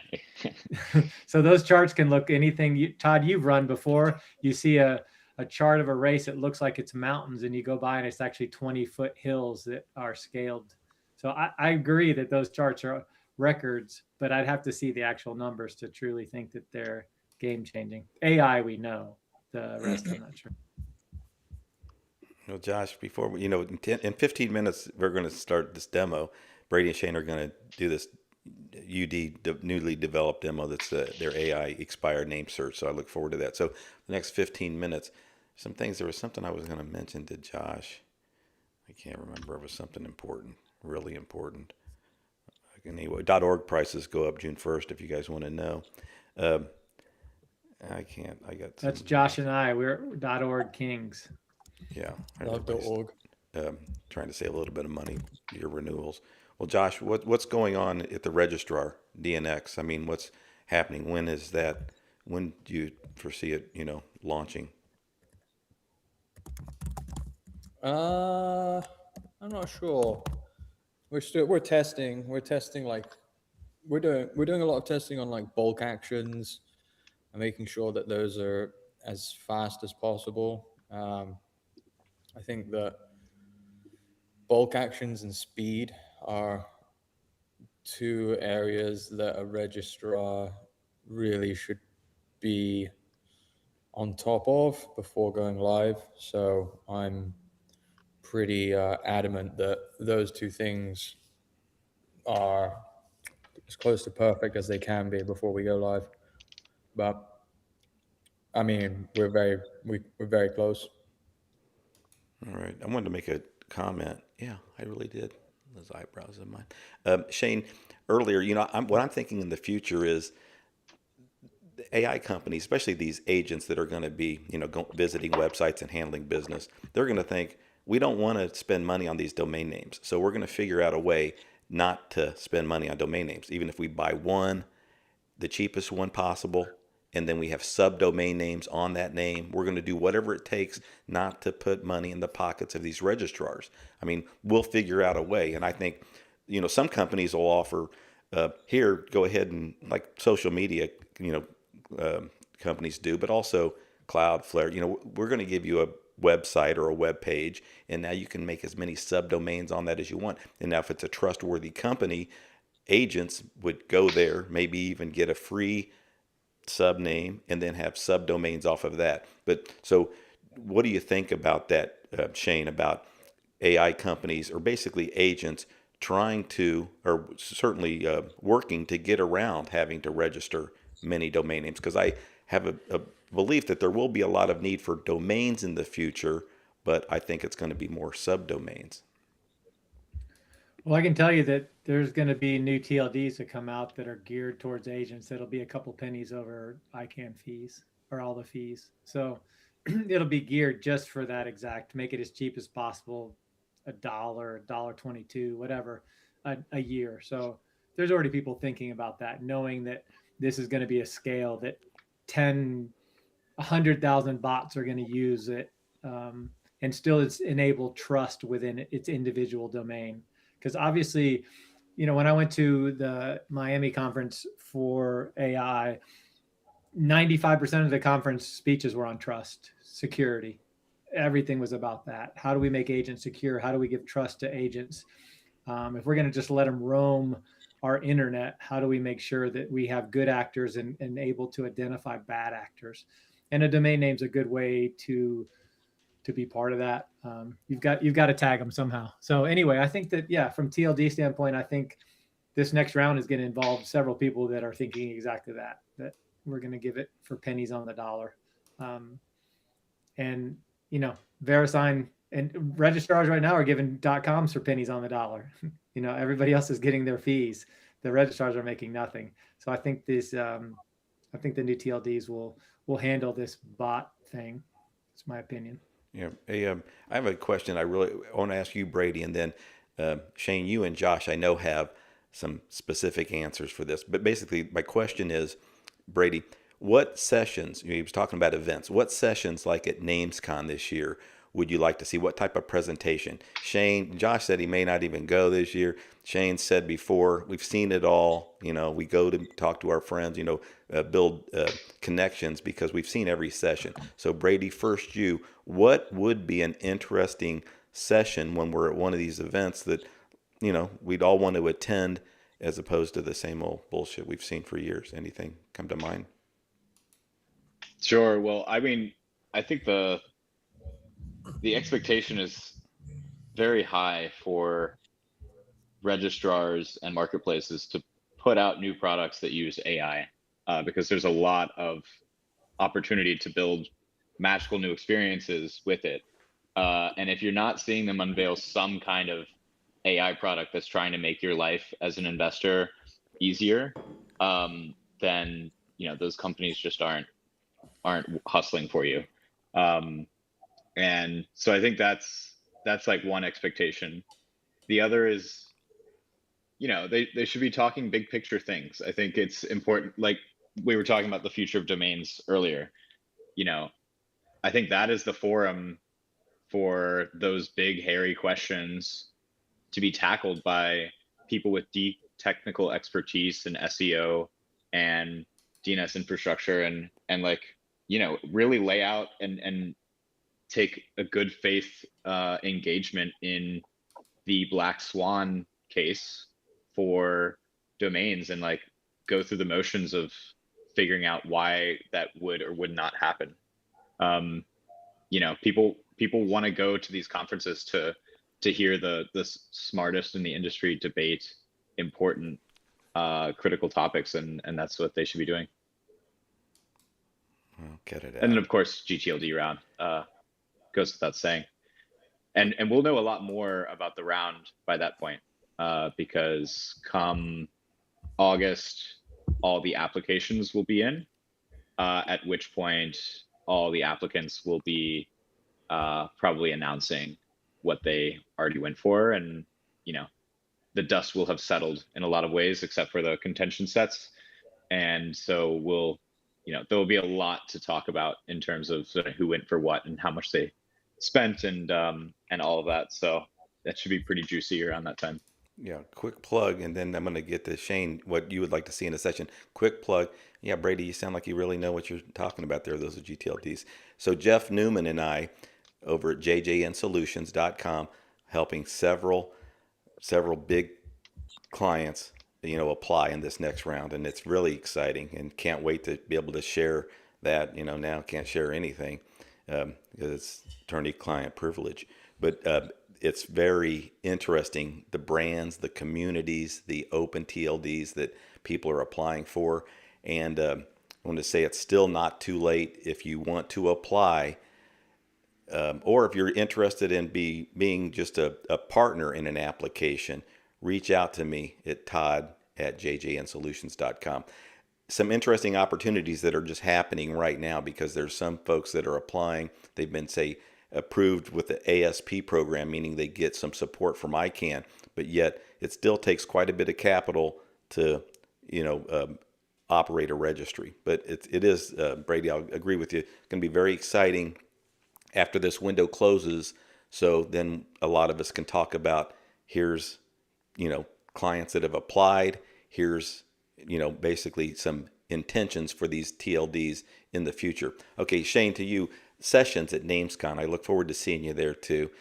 So those charts can look anything. Todd, you've run before. You see a chart of a race, it looks like it's mountains, and you go by and it's actually 20-foot hills that are scaled. So I agree that those charts are records, but I'd have to see the actual numbers to truly think that they're game changing. AI, we know. The rest, I'm not sure.
Well, Josh, before we, in 15 minutes, we're going to start this demo. Brady and Shane are going to do this newly developed demo that's their AI expired name search. So I look forward to that. So the next 15 minutes, there was something I was going to mention to Josh. I can't remember. It was something important, really important. Anyway, .org prices go up June 1st if you guys want to know. I can't.
That's Josh and I. We're .org kings.
Yeah.
Love.org.
Trying to save a little bit of money, your renewals. Well, Josh, what's going on at the registrar, DNX? I mean, what's happening? When is that? When do you foresee it, launching?
I'm not sure. We're testing. We're doing a lot of testing on like bulk actions and making sure that those are as fast as possible. I think that bulk actions and speed are two areas that a registrar really should be on top of before going live. So I'm pretty adamant that those two things are as close to perfect as they can be before we go live. But I mean, we're very close.
All right. I wanted to make a comment. Yeah, I really did. Those eyebrows of mine. Shane, earlier, what I'm thinking in the future is the AI companies, especially these agents that are going to be, visiting websites and handling business, they're going to think, we don't want to spend money on these domain names. So we're going to figure out a way not to spend money on domain names, even if we buy one, the cheapest one possible, and then we have subdomain names on that name. We're going to do whatever it takes not to put money in the pockets of these registrars. I mean, we'll figure out a way. And I think, some companies will offer, here, go ahead and like social media, companies do, but also Cloudflare, we're going to give you a website or a web page, and now you can make as many subdomains on that as you want. And now if it's a trustworthy company, agents would go there, maybe even get a free subname and then have subdomains off of that. But so what do you think about that, Shane, about AI companies or basically agents trying to, or certainly working to get around having to register many domain names? Because I have belief that there will be a lot of need for domains in the future, but I think it's going to be more subdomains.
Well, I can tell you that there's going to be new TLDs that come out that are geared towards agents. That'll be a couple pennies over ICANN fees or all the fees. So it'll be geared just for that exact, make it as cheap as possible, $1, $1.22, whatever, a year. So there's already people thinking about that, knowing that this is going to be a scale that 100,000 bots are going to use it, and still it's enable trust within its individual domain. Because obviously, when I went to the Miami conference for AI, 95% of the conference speeches were on trust, security. Everything was about that. How do we make agents secure? How do we give trust to agents? If we're going to just let them roam our internet, how do we make sure that we have good actors and able to identify bad actors? And a domain name is a good way to be part of that. You've got to tag them somehow. So anyway, I think that, yeah, from TLD standpoint, I think this next round is going to involve several people that are thinking exactly that we're going to give it for pennies on the dollar. And, VeriSign and registrars right now are giving .coms for pennies on the dollar. Everybody else is getting their fees. The registrars are making nothing. So I think the new TLDs will handle this bot thing. It's my opinion.
Yeah. I have a question I really want to ask you, Brady, and then Shane, you and Josh, I know have some specific answers for this. But basically, my question is, Brady, what sessions, he was talking about events, what sessions like at NamesCon this year would you like to see? What type of presentation? Josh said he may not even go this year. Shane said before, we've seen it all. We go to talk to our friends, build connections because we've seen every session. So Brady, first what would be an interesting session when we're at one of these events that, we'd all want to attend as opposed to the same old bullshit we've seen for years? Anything come to mind?
Sure. Well, I mean, I think the expectation is very high for registrars and marketplaces to put out new products that use AI, because there's a lot of opportunity to build magical new experiences with it. And if you're not seeing them unveil some kind of AI product that's trying to make your life as an investor easier, then those companies just aren't hustling for you. And so I think that's like one expectation. The other is, they should be talking big picture things. I think it's important. Like we were talking about the future of domains earlier, I think that is the forum for those big, hairy questions to be tackled by people with deep technical expertise in SEO and DNS infrastructure and really lay out and take a good faith engagement in the black swan case for domains and go through the motions of figuring out why that would or would not happen. People want to go to these conferences to hear the smartest in the industry debate important critical topics, and that's what they should be doing.
Well, get it out.
And then of course gTLD round goes without saying, and we'll know a lot more about the round by that point, because come August all the applications will be in, at which point all the applicants will be probably announcing what they already went for, and the dust will have settled in a lot of ways except for the contention sets, and so there will be a lot to talk about in terms of sort of who went for what and how much they spent and all of that. So that should be pretty juicy around that time.
Yeah, quick plug, and then I'm going to get to Shane, what you would like to see in a session. Quick plug. Yeah, Brady, you sound like you really know what you're talking about there. Those are gTLDs. So Jeff Newman and I over at jjnsolutions.com helping several big clients, apply in this next round. And it's really exciting and can't wait to be able to share that. Now can't share anything because it's attorney-client privilege. But it's very interesting, the brands, the communities, the open TLDs that people are applying for. And I want to say it's still not too late if you want to apply, or if you're interested in being just a partner in an application, reach out to me at todd@jjnsolutions.com. Some interesting opportunities that are just happening right now, because there's some folks that are applying. They've been, say, approved with the ASP program, meaning they get some support from ICANN, but yet it still takes quite a bit of capital to, operate a registry. But it is, Brady, I'll agree with you, it's going to be very exciting after this window closes. So then a lot of us can talk about, here's, clients that have applied, here's, basically some intentions for these TLDs in the future. Okay, Shane, to you, sessions at NamesCon. I look forward to seeing you there too.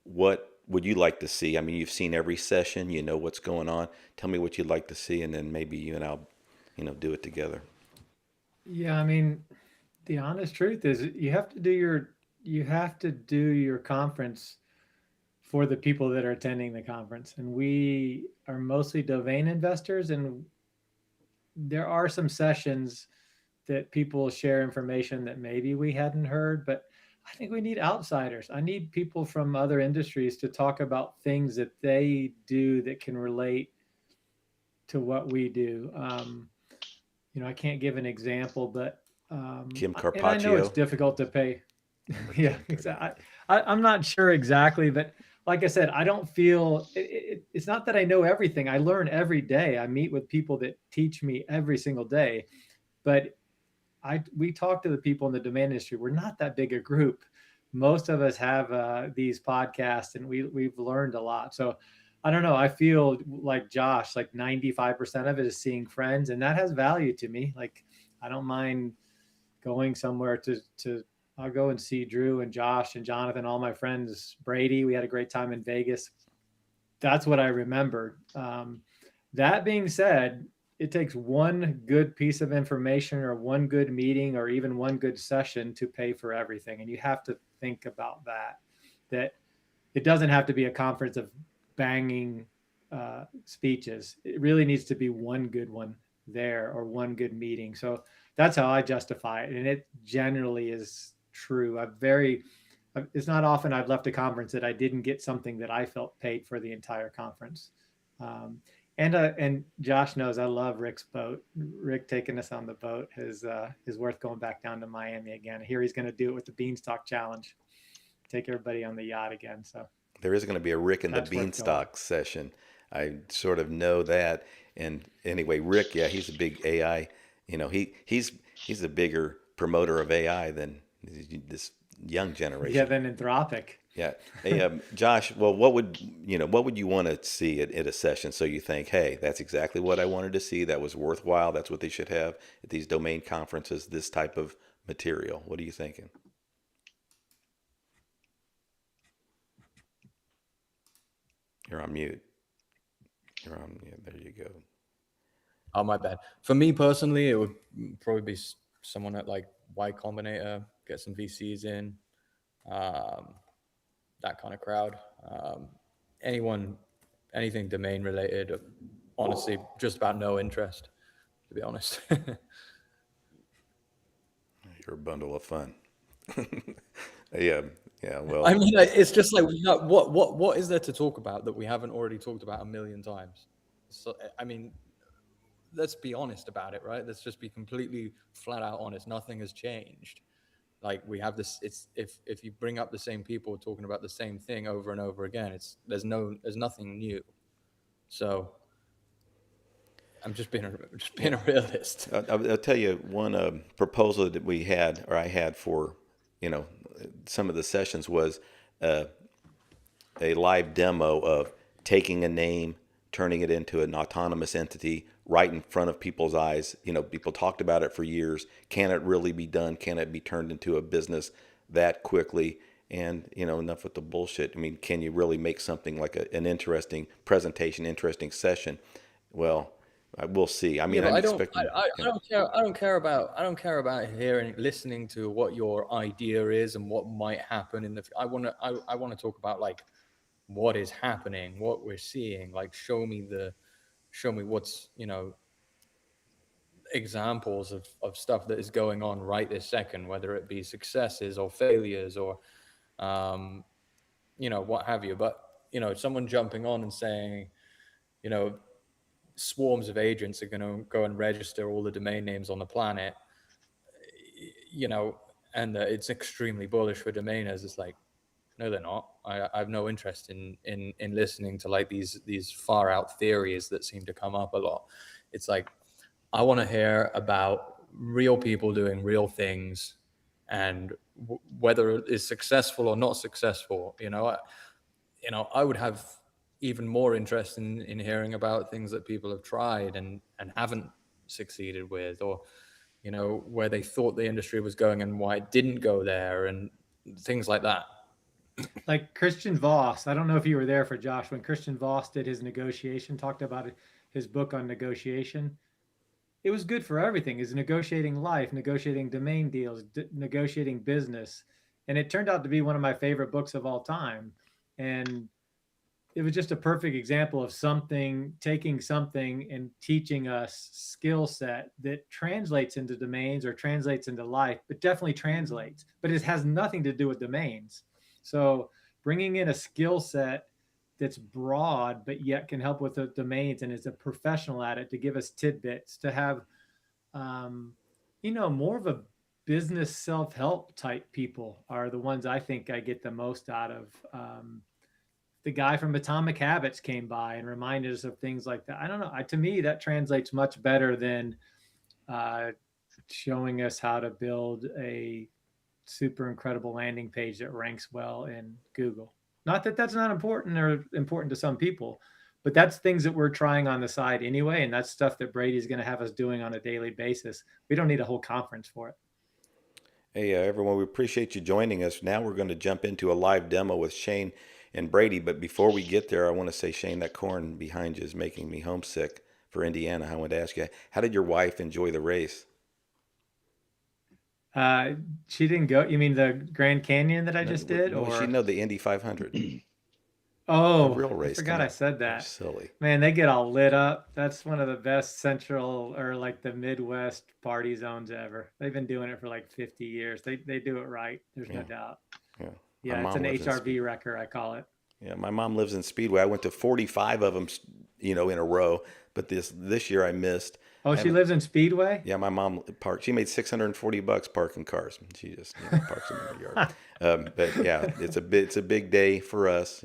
What would you like to see? I mean, you've seen every session, you know what's going on. Tell me what you'd like to see, and then maybe you and I'll, do it together.
Yeah, I mean, the honest truth is you have to do your conference for the people that are attending the conference. And we are mostly domain investors, and there are some sessions that people share information that maybe we hadn't heard, but I think we need outsiders. I need people from other industries to talk about things that they do that can relate to what we do. I can't give an example, but
Kim Carpaccio.
and I know it's difficult to pay. Yeah, exactly. I'm not sure exactly, but like I said, I don't feel it's not that I know everything. I learn every day. I meet with people that teach me every single day, but we talk to the people in the domain industry. We're not that big a group. Most of us have these podcasts, and we've learned a lot. So I don't know. I feel like Josh, like 95% of it is seeing friends, and that has value to me. Like, I don't mind going somewhere to I'll go and see Drew and Josh and Jonathan, all my friends, Brady. We had a great time in Vegas. That's what I remember. That being said, it takes one good piece of information or one good meeting or even one good session to pay for everything. And you have to think about that it doesn't have to be a conference of banging speeches. It really needs to be one good one there or one good meeting. So that's how I justify it. And it generally is true. It's not often I've left a conference that I didn't get something that I felt paid for the entire conference. And Josh knows I love Rick's boat. Rick taking us on the boat is worth going back down to Miami again. I hear he's going to do it with the Beanstalk Challenge. Take everybody on the yacht again. So
there is going to be a Rick and the Beanstalk session. I sort of know that. And anyway, Rick, yeah, he's a big AI. He's a bigger promoter of AI than this young generation.
Yeah, than Anthropic.
Yeah. Hey, Josh, well, what would you want to see at a session? So you think, hey, that's exactly what I wanted to see. That was worthwhile. That's what they should have at these domain conferences, this type of material. What are you thinking? You're on mute. There you go.
Oh, my bad. For me personally, it would probably be someone at like Y Combinator, get some VCs in, that kind of crowd. Anything domain related, honestly, just about no interest, to be honest.
You're a bundle of fun. Yeah. Well,
I mean, it's just like, what is there to talk about that we haven't already talked about a million times? So, I mean, let's be honest about it, right? Let's just be completely flat out honest. Nothing has changed. Like, we have this, if you bring up the same people talking about the same thing over and over again, there's nothing new. So I'm just being a realist.
I'll tell you one proposal that I had for, some of the sessions was a live demo of taking a name, turning it into an autonomous entity right in front of people's eyes. People talked about it for years. Can it really be done? Can it be turned into a business that quickly? And, enough with the bullshit. I mean, can you really make something like an interesting presentation, interesting session? Well, we'll see. I mean,
yeah,
I
don't care about listening to what your idea is and what might happen I want to talk about like what is happening, what we're seeing. Like, show me what's, examples of stuff that is going on right this second, whether it be successes or failures or, what have you. But, someone jumping on and saying, swarms of agents are going to go and register all the domain names on the planet, and it's extremely bullish for domainers. It's like, no, they're not. I have no interest in listening to like these far out theories that seem to come up a lot. It's like, I want to hear about real people doing real things, and whether it is successful or not successful. I would have even more interest in hearing about things that people have tried and haven't succeeded with, or where they thought the industry was going and why it didn't go there, and things like that.
Like Christian Voss, I don't know if you were there for Josh when Christian Voss did his negotiation, talked about his book on negotiation. It was good for everything. Is negotiating life, negotiating domain deals, negotiating business, and it turned out to be one of my favorite books of all time. And it was just a perfect example of taking something and teaching us skill set that translates into domains or translates into life, but definitely translates, but it has nothing to do with domains. So bringing in a skill set that's broad, but yet can help with the domains and is a professional at it, to give us tidbits, to have, more of a business self-help type people are the ones I think I get the most out of. The guy from Atomic Habits came by and reminded us of things like that. I don't know. To me, that translates much better than showing us how to build a super incredible landing page that ranks well in Google. Not that that's not important or important to some people, but that's things that we're trying on the side anyway. And that's stuff that Brady's going to have us doing on a daily basis. We don't need a whole conference for it.
Hey, everyone, we appreciate you joining us. Now we're going to jump into a live demo with Shane and Brady. But before we get there, I want to say, Shane, that corn behind you is making me homesick for Indiana. I want to ask you, how did your wife enjoy the race?
She didn't go. You mean the Grand Canyon that I just did?
No,
or
she know the Indy 500.
Oh,
the real race.
I forgot I said that.
You're silly.
Man, they get all lit up. That's one of the best central or like the Midwest party zones ever. They've been doing it for like 50 years. They do it right. There's no doubt. Yeah, it's an HRV wrecker, I call it.
Yeah, my mom lives in Speedway. I went to 45 of them, in a row. But this year I missed.
Oh, she lives in Speedway?
Yeah, my mom parked. She made $640 parking cars. She just parks them in her yard. But yeah, it's a big day for us.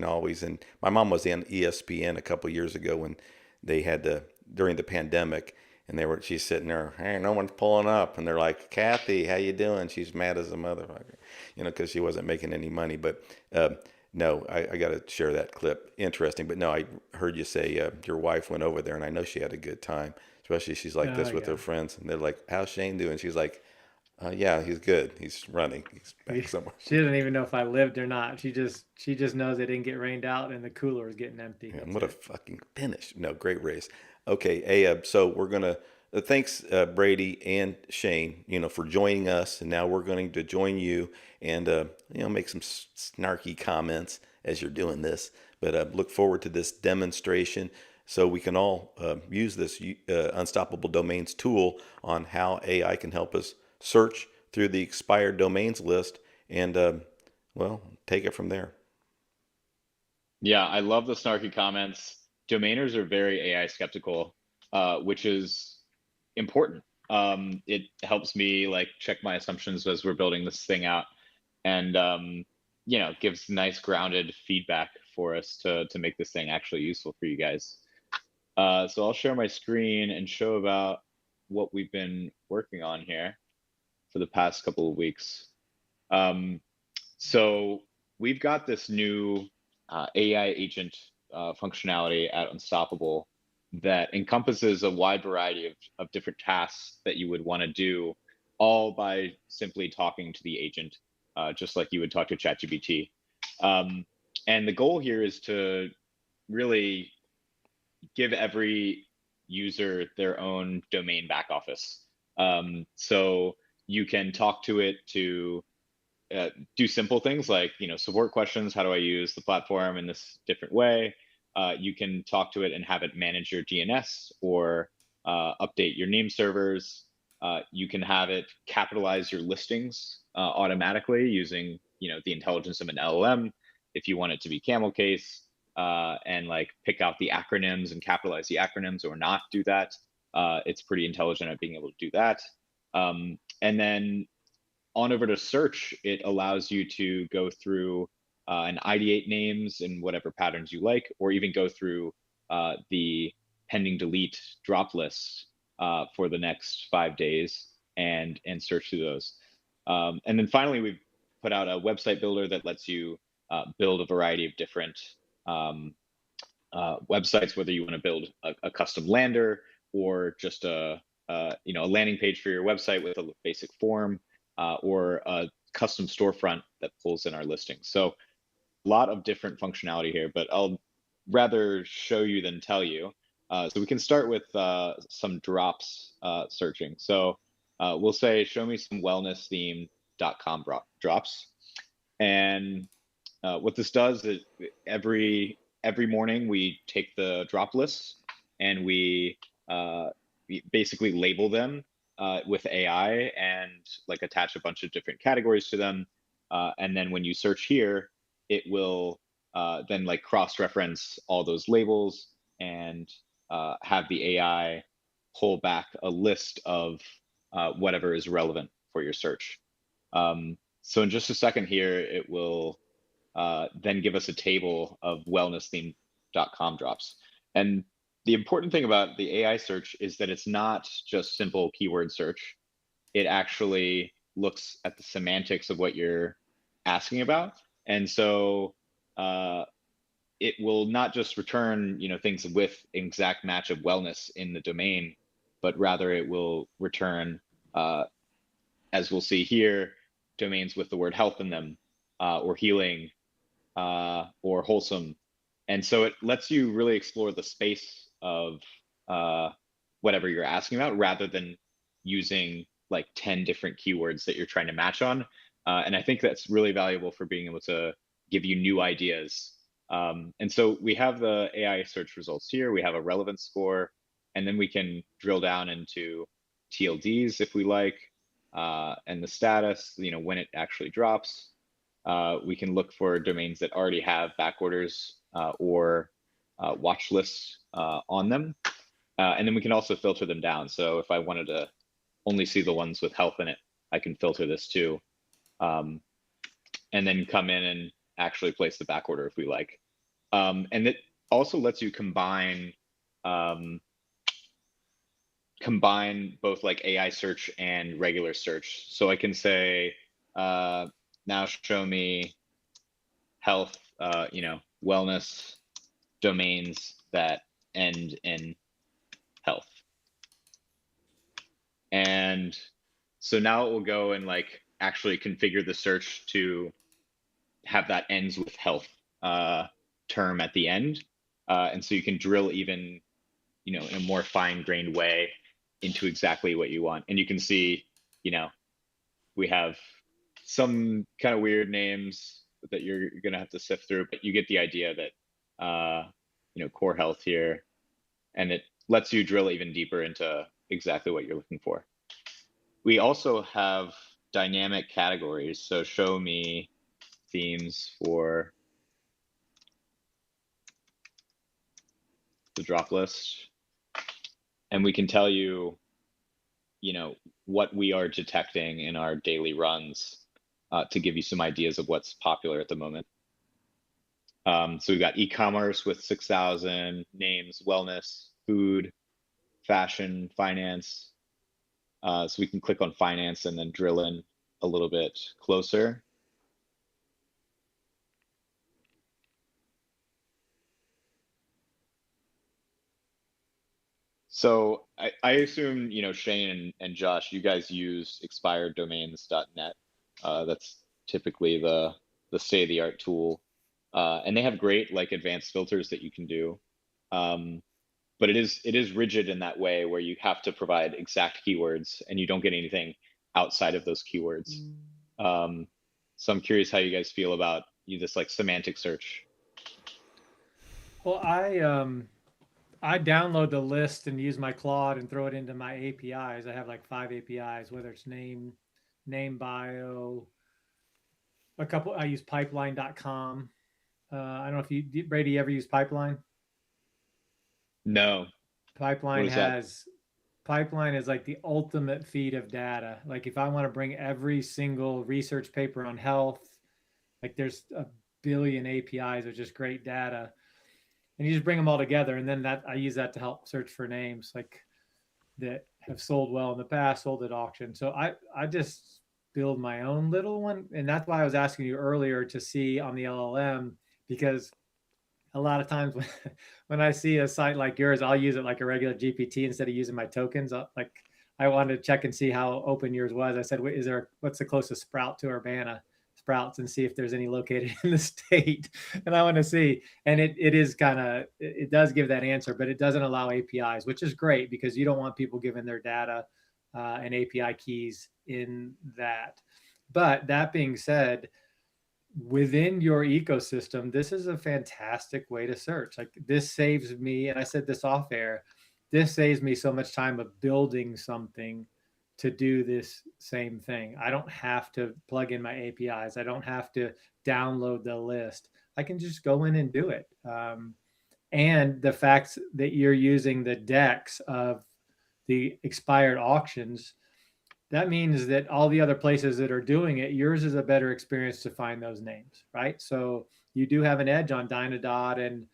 Always. And my mom was on ESPN a couple years ago when they had during the pandemic, and she's sitting there, hey, no one's pulling up, and they're like, Kathy, how you doing? She's mad as a motherfucker, because she wasn't making any money. But no, I got to share that clip. Interesting. But no, I heard you say your wife went over there, and I know she had a good time. Especially she's like this with her friends, and they're like, how's Shane doing? She's like, yeah, he's good. He's running. He's back somewhere.
She doesn't even know if I lived or not. She just knows it didn't get rained out and the cooler is getting empty.
Yeah, what a fucking finish. No, great race. Okay, hey, so we're going to, thanks Brady and Shane, for joining us. And now we're going to join you and, make some snarky comments as you're doing this. But look forward to this demonstration, so we can all use this Unstoppable Domains tool on how AI can help us search through the expired domains list and, take it from there.
Yeah, I love the snarky comments. Domainers are very AI skeptical, which is important. It helps me check my assumptions as we're building this thing out, and gives nice grounded feedback for us to make this thing actually useful for you guys. So I'll share my screen and show about what we've been working on here for the past couple of weeks. So we've got this new AI agent functionality at Unstoppable that encompasses a wide variety of different tasks that you would want to do, all by simply talking to the agent, just like you would talk to ChatGPT. And the goal here is to really give every user their own domain back office. So you can talk to it to do simple things like, support questions. How do I use the platform in this different way? You can talk to it and have it manage your DNS or update your name servers. You can have it capitalize your listings automatically using, the intelligence of an LLM. If you want it to be camel case, and like pick out the acronyms and capitalize the acronyms or not do that, it's pretty intelligent at being able to do that. And then on over to search, it allows you to go through and ideate names in whatever patterns you like, or even go through the pending delete drop lists for the next 5 days and search through those. And then finally, we've put out a website builder that lets you build a variety of different websites, whether you want to build a custom lander or just a landing page for your website with a basic form, or a custom storefront that pulls in our listings. So a lot of different functionality here, but I'll rather show you than tell you. So we can start with some drops searching. So we'll say, show me some wellnesstheme.com drops. And what this does is every morning we take the drop lists and we basically label them with AI and like attach a bunch of different categories to them. And then when you search here, it will then like cross-reference all those labels and have the AI pull back a list of whatever is relevant for your search. So in just a second here, it will then give us a table of wellnesstheme.com drops. And the important thing about the AI search is that it's not just simple keyword search. It actually looks at the semantics of what you're asking about. And so it will not just return, things with exact match of wellness in the domain, but rather it will return, as we'll see here, domains with the word health in them, or healing, or wholesome. And so it lets you really explore the space of whatever you're asking about, rather than using like 10 different keywords that you're trying to match on. And I think that's really valuable for being able to give you new ideas. And so we have the AI search results here. We have a relevance score, and then we can drill down into TLDs if we like, and the status, when it actually drops. We can look for domains that already have back orders or watch lists on them. And then we can also filter them down. So if I wanted to only see the ones with health in it, I can filter this too. And then come in and actually place the back order if we like. And it also lets you combine both like AI search and regular search. So I can say, now show me health, wellness domains that end in health. And so now it will go and like actually configure the search to have that ends with health term at the end. And so you can drill even, in a more fine-grained way into exactly what you want. And you can see, we have some kind of weird names that you're going to have to sift through, but you get the idea that, core health here, and it lets you drill even deeper into exactly what you're looking for. We also have dynamic categories. So show me themes for the drop list. And we can tell you, what we are detecting in our daily runs to give you some ideas of what's popular at the moment. So we've got e-commerce with 6,000 names, wellness, food, fashion, finance. So we can click on finance and then drill in a little bit closer. So I assume, Shane and Josh, you guys use expireddomains.net. That's typically the state-of-the-art tool. And they have great like advanced filters that you can do. But it is rigid in that way where you have to provide exact keywords and you don't get anything outside of those keywords. So I'm curious how you guys feel about this like semantic search.
Well, I download the list and use my Claude and throw it into my APIs. I have like 5 APIs, whether it's name bio, a couple. I use pipeline.com. I don't know if you, Brady, ever use Pipeline?
No. What
Pipeline
is that?
has Pipeline is like the ultimate feed of data. Like if I want to bring every single research paper on health, like there's a billion APIs of just great data, and you just bring them all together, and then that I use that to help search for names like that have sold well in the past, sold at auction. So I just build my own little one, and that's why I was asking you earlier to see on the LLM, because a lot of times when I see a site like yours, I'll use it like a regular GPT instead of using my tokens. Like I wanted to check and see how open yours was. I said, what's the closest Sprout to Urbana Sprouts, and see if there's any located in the state. And I want to see, and it is kind of, it does give that answer, but it doesn't allow APIs, which is great because you don't want people giving their data and API keys in that. But that being said, within your ecosystem, this is a fantastic way to search. Like this saves me, and I said this off air, this saves me so much time of building something to do this same thing. I don't have to plug in my APIs. I don't have to download the list. I can just go in and do it. And the fact that you're using the DEX of the expired auctions, that means that all the other places that are doing it, yours is a better experience to find those names, right? So you do have an edge on Dynadot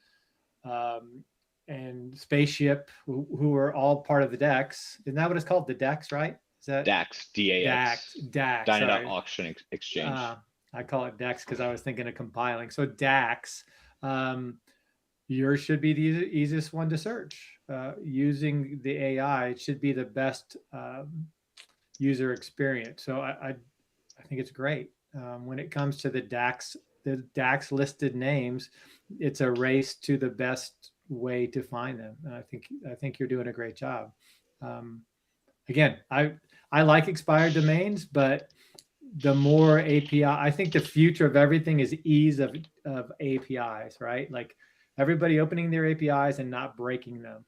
and Spaceship, who are all part of the DEX. Isn't that what it's called? The DEX, right? Is that
DAX, DAX,
DAX.
Dynadot Auction Exchange.
I call it DEX because I was thinking of compiling. So DAX, yours should be the easiest one to search. Using the AI, it should be the best user experience. So I think it's great. When it comes to the DAX listed names, it's a race to the best way to find them. And I think you're doing a great job. Again, I like expired domains, but the more API, I think the future of everything is ease of APIs, right? Like everybody opening their APIs and not breaking them.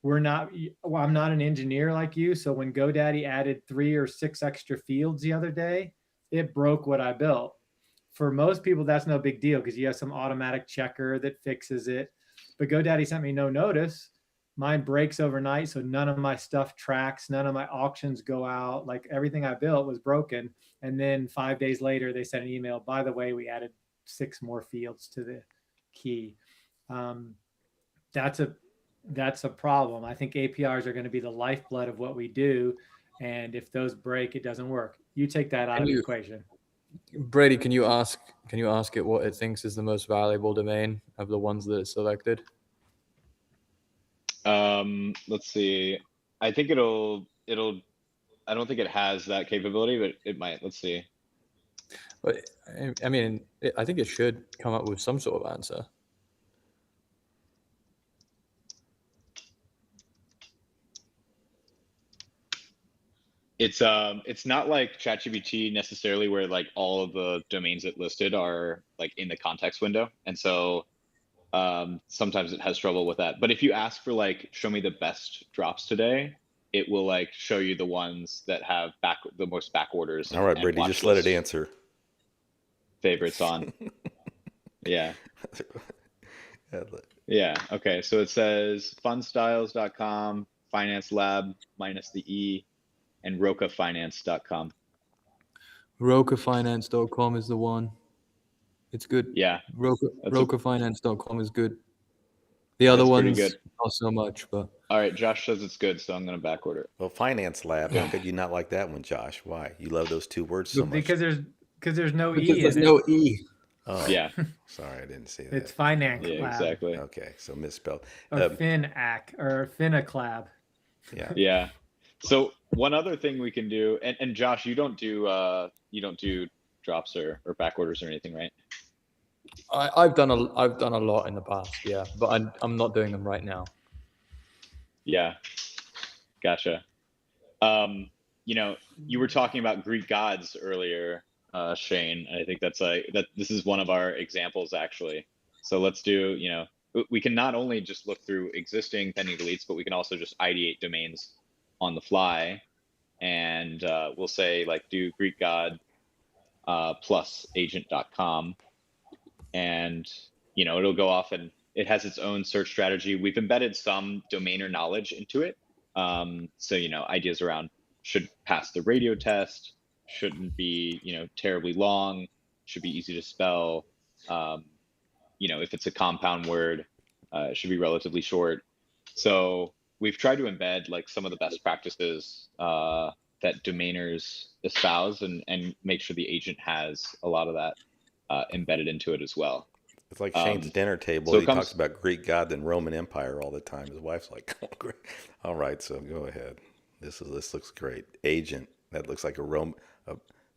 I'm not an engineer like you. So when GoDaddy added 3 or 6 extra fields the other day, it broke what I built. For most people, that's no big deal because you have some automatic checker that fixes it. But GoDaddy sent me no notice. Mine breaks overnight. So none of my stuff tracks. None of my auctions go out. Like everything I built was broken. And then 5 days later, they sent an email. By the way, we added 6 more fields to the key. That's a problem. I think APIs are going to be the lifeblood of what we do. And if those break, it doesn't work. You take that out of the equation.
Brady, can you ask it what it thinks is the most valuable domain of the ones that it selected?
Let's see. I think it'll, I don't think it has that capability, but it might. Let's see.
But I mean, I think it should come up with some sort of answer.
It's not like ChatGPT necessarily where like all of the domains it listed are like in the context window. And so sometimes it has trouble with that. But if you ask for like, show me the best drops today, it will like show you the ones that have the most back orders.
All right, Brady, just let it answer.
Favorites on. Yeah. Yeah. Okay. So it says funstyles.com, finance lab minus the E, and rocafinance.com.
rocafinance.com is the one. It's good.
Yeah.
rocafinance.com is good. The other ones, good. Not so much, but.
All right, Josh says it's good, so I'm going to back order it.
Well, Finance Lab, how could you not like that one, Josh? Why? You love those 2 words so much.
Because there's no E in it.
There's no E.
Oh,
yeah.
Sorry, I didn't see that.
It's Finance
Lab.
Exactly.
Okay, so misspelled.
Or FinAc or FinAclab.
Yeah.
Yeah. So one other thing we can do, and Josh, you don't do drops or back orders or anything, right?
I've done a lot in the past, yeah, but I'm not doing them right now.
Yeah, gotcha. You were talking about Greek gods earlier, Shane. I think that's this is one of our examples actually. So let's do we can not only just look through existing pending deletes, but we can also just ideate domains on the fly. And we'll say like do Greek god plus agent.com, and it'll go off and it has its own search strategy. We've embedded some domainer knowledge into it. So ideas around should pass the radio test, shouldn't be terribly long, should be easy to spell. If it's a compound word, it should be relatively short. So we've tried to embed like some of the best practices that domainers espouse, and make sure the agent has a lot of that embedded into it as well.
It's like Shane's dinner table.
so it
He
comes-
talks about Greek god and Roman Empire all the time. His wife's like, "Oh, great. All right, so go ahead. This looks great. Agent. That looks like a Rome.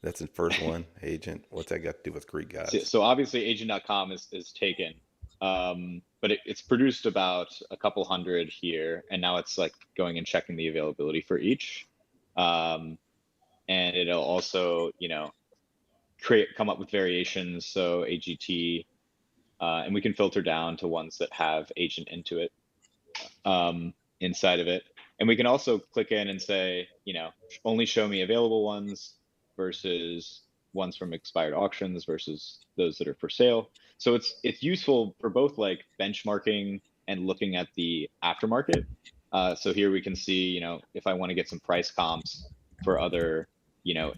That's the first one. Agent. What's that got to do with Greek gods?
So obviously agent.com is taken, but it's produced about a couple hundred here, and now it's like going and checking the availability for each. And it'll also, come up with variations. So AGT, and we can filter down to ones that have agent into it, inside of it. And we can also click in and say, only show me available ones versus ones from expired auctions versus those that are for sale. So it's useful for both like benchmarking and looking at the aftermarket. So here we can see, if I want to get some price comps for other,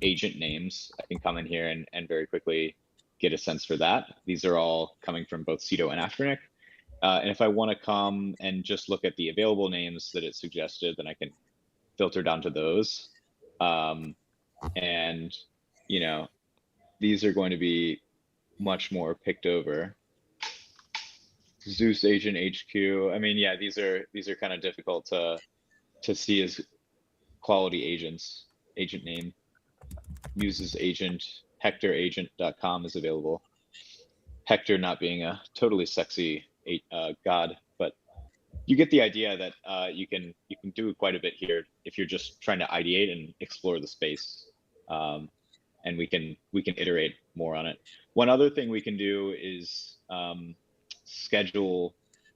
agent names, I can come in here and very quickly get a sense for that. These are all coming from both Cedo and Afternic. And if I want to come and just look at the available names that it suggested, then I can filter down to those. And, these are going to be much more picked over. Zeus agent HQ. I mean, yeah, these are kind of difficult to see as quality agents. Agent name, uses agent, Hector agent.com is available. Hector not being a totally sexy god, but you get the idea that you can do quite a bit here if you're just trying to ideate and explore the space. And we can iterate more on it. One other thing we can do is schedule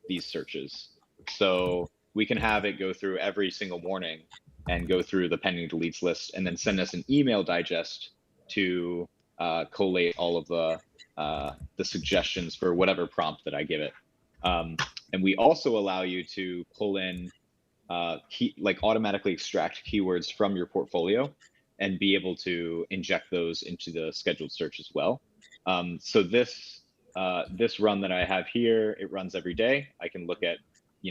these searches. So we can have it go through every single morning and go through the pending deletes list, and then send us an email digest to collate all of the suggestions for whatever prompt that I give it. And we also allow you to pull in automatically extract keywords from your portfolio and be able to inject those into the scheduled search as well. So this run that I have here, it runs every day. I can look at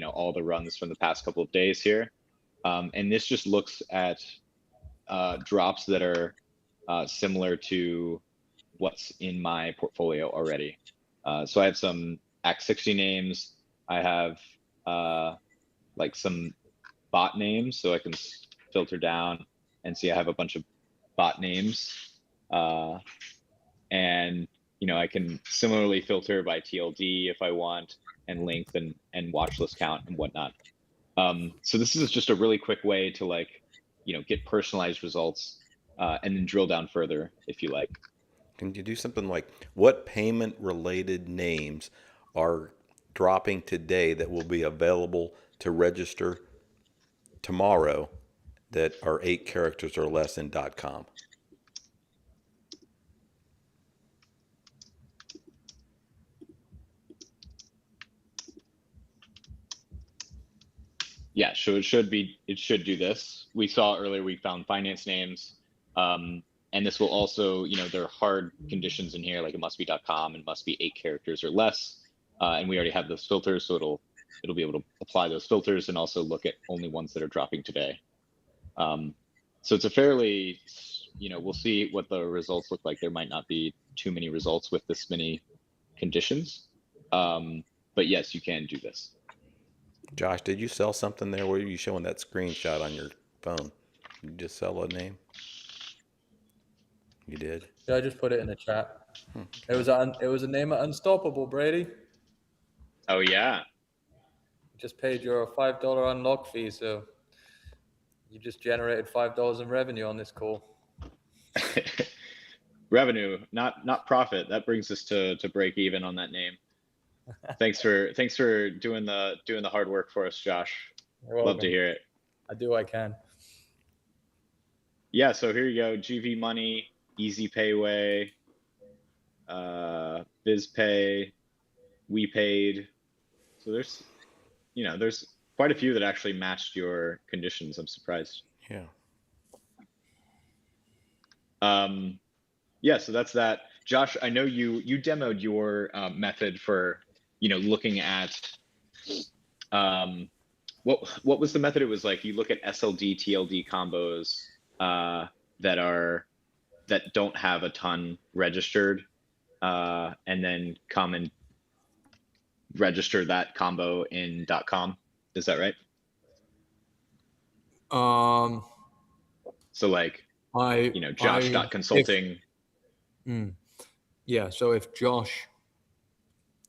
all the runs from the past couple of days here, and this just looks at drops that are similar to what's in my portfolio already. So I have some Act 60 names. I have like some bot names, so I can filter down and see I have a bunch of bot names. And I can similarly filter by TLD if I want, and length and watch list count and whatnot. So this is just a really quick way to get personalized results, and then drill down further if you like.
Can you do something like what payment related names are dropping today that will be available to register tomorrow that are 8 characters or less in .com?
Yeah, so it should do this. We saw earlier, we found finance names, and this will also, there are hard conditions in here, like it must be .com and must be 8 characters or less, and we already have those filters, so it'll be able to apply those filters and also look at only ones that are dropping today. So it's a fairly, we'll see what the results look like. There might not be too many results with this many conditions, but yes, you can do this.
Josh, did you sell something there? Where are you showing that screenshot on your phone? Did you just sell a name? You did?
Yeah, I just put it in the chat. It was a name at Unstoppable, Brady.
Oh yeah.
Just paid your $5 unlock fee, so you just generated $5 in revenue on this call.
Revenue, not profit. That brings us to break even on that name. Thanks for doing the hard work for us, Josh.
You're
Love
welcome.
to hear it.
I do what I can.
Yeah, so here you go. GV Money, Easy Payway, BizPay, We Paid. So there's quite a few that actually matched your conditions. I'm surprised.
Yeah.
Yeah, so that's that. Josh, I know you demoed your method for looking at what was the method? It was like you look at SLD TLD combos that don't have a ton registered, and then come and register that combo in .com. Is that right? So like Josh.consulting.
Yeah, so if Josh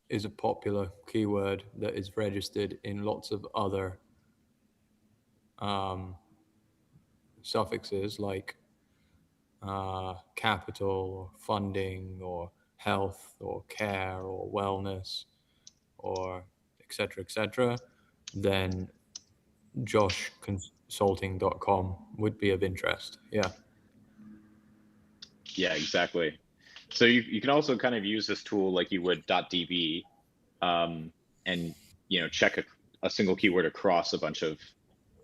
is a popular keyword that is registered in lots of other suffixes like capital or funding or health or care or wellness or etc., then joshconsulting.com would be of interest. Yeah.
Yeah, exactly. So you can also kind of use this tool like you would .db, and check a single keyword across a bunch of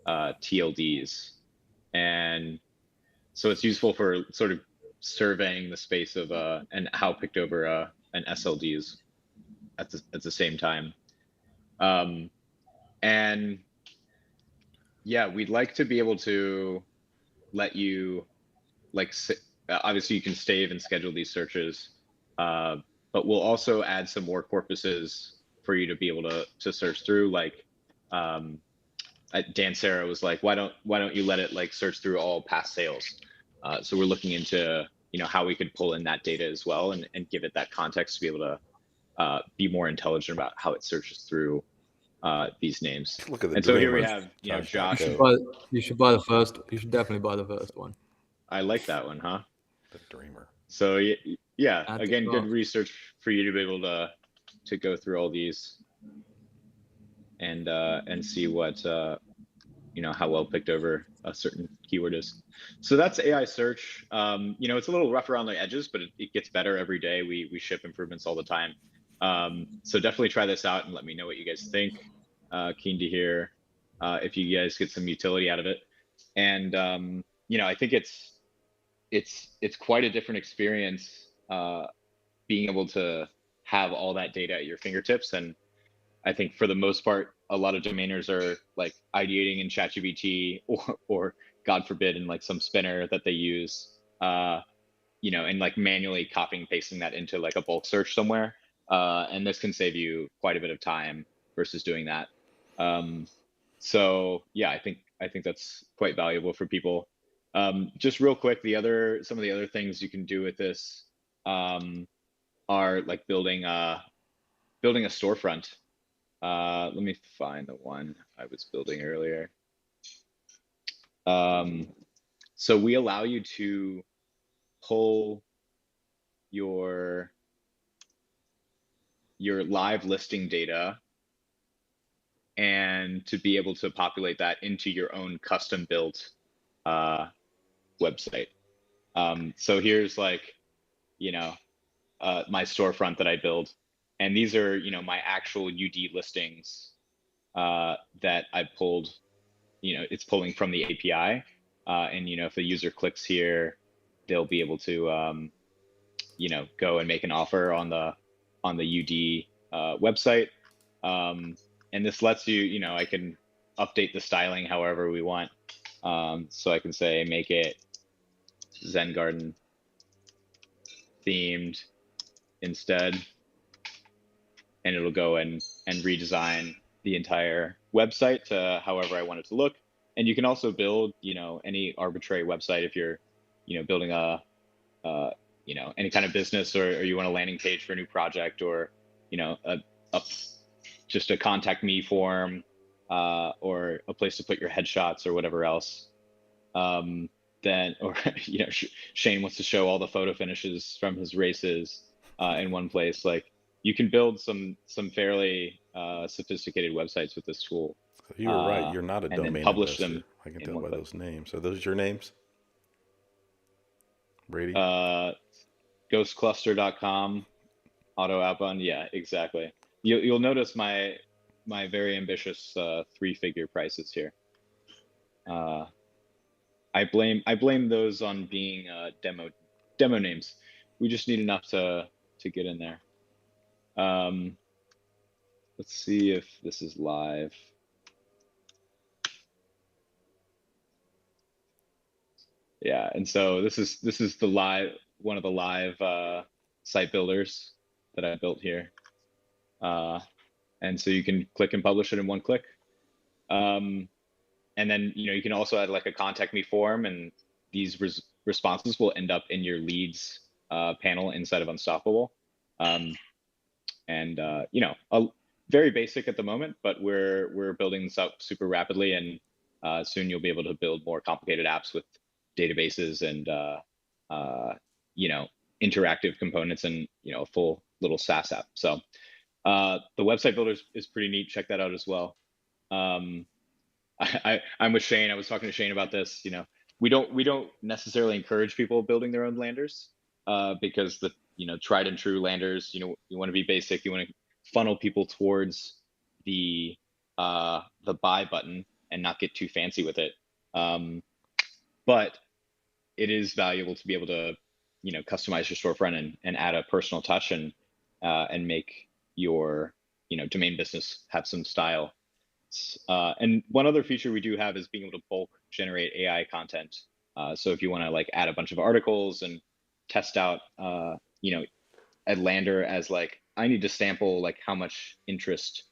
TLDs, and so it's useful for sort of surveying the space of and how picked over an SLDs at the same time. And yeah, we'd like to be able to let you obviously you can stave and schedule these searches, but we'll also add some more corpuses for you to be able to search through. Like Dan Sarah was like, why don't you let it like search through all past sales? So we're looking into how we could pull in that data as well and give it that context to be able to be more intelligent about how it searches through these names.
Look at the
and so here we
dreamer,
have Josh.
You should buy the first. You should definitely buy the first one.
I like that one, huh?
The dreamer.
So yeah,
Add
again,
to
good
cart.
research for you to be able to go through all these and see what how well picked over a certain keyword is. So that's AI search. It's a little rough around the edges, but it gets better every day. We ship improvements all the time. So definitely try this out and let me know what you guys think. Keen to hear if you guys get some utility out of it. And I think it's quite a different experience being able to have all that data at your fingertips. And I think for the most part, a lot of domainers are like ideating in ChatGPT or God forbid in like some spinner that they use, and like manually copying and pasting that into like a bulk search somewhere. And this can save you quite a bit of time versus doing that. So yeah, I think that's quite valuable for people. Just real quick, some of the other things you can do with this are like building a storefront. Let me find the one I was building earlier. So we allow you to pull your live listing data and to be able to populate that into your own custom built website. So here's like, my storefront that I build. And these are, my actual UD listings that I pulled, it's pulling from the API. And, if a user clicks here, they'll be able to, go and make an offer on the UD website. And this lets you, I can update the styling however we want. So I can say, make it Zen Garden themed instead, and it'll go and redesign the entire website to however I want it to look. And you can also build, any arbitrary website if you're, building any kind of business, or you want a landing page for a new project, or, just a contact me form, or a place to put your headshots or whatever else. Then, or, Shane wants to show all the photo finishes from his races in one place. Like, you can build some fairly sophisticated websites with this tool.
You were right. You're not a
and then
domain
publish
investor.
them
I can
in
tell
one
by
click.
those names. Are those your names, Brady?
Ghostcluster.com, auto outbound. Yeah, exactly. You'll notice my very ambitious 3-figure prices here. I blame those on being demo names. We just need enough to get in there. Let's see if this is live. Yeah, and so this is the one of the live site builders that I built here. And so you can click and publish it in one click. And then, you can also add like a contact me form, and these responses will end up in your leads panel inside of Unstoppable. And very basic at the moment, but we're building this up super rapidly, and soon you'll be able to build more complicated apps with databases and interactive components, and a full little SaaS app. So the website builder is pretty neat. Check that out as well. I'm with Shane. I was talking to Shane about this. We don't necessarily encourage people building their own landers because the tried and true landers, you want to be basic. You want to funnel people towards the buy button and not get too fancy with it. But it is valuable to be able to customize your storefront and add a personal touch and make your domain business have some style. And one other feature we do have is being able to bulk generate AI content. So if you want to like add a bunch of articles and test out a lander as like, I need to sample like how much interest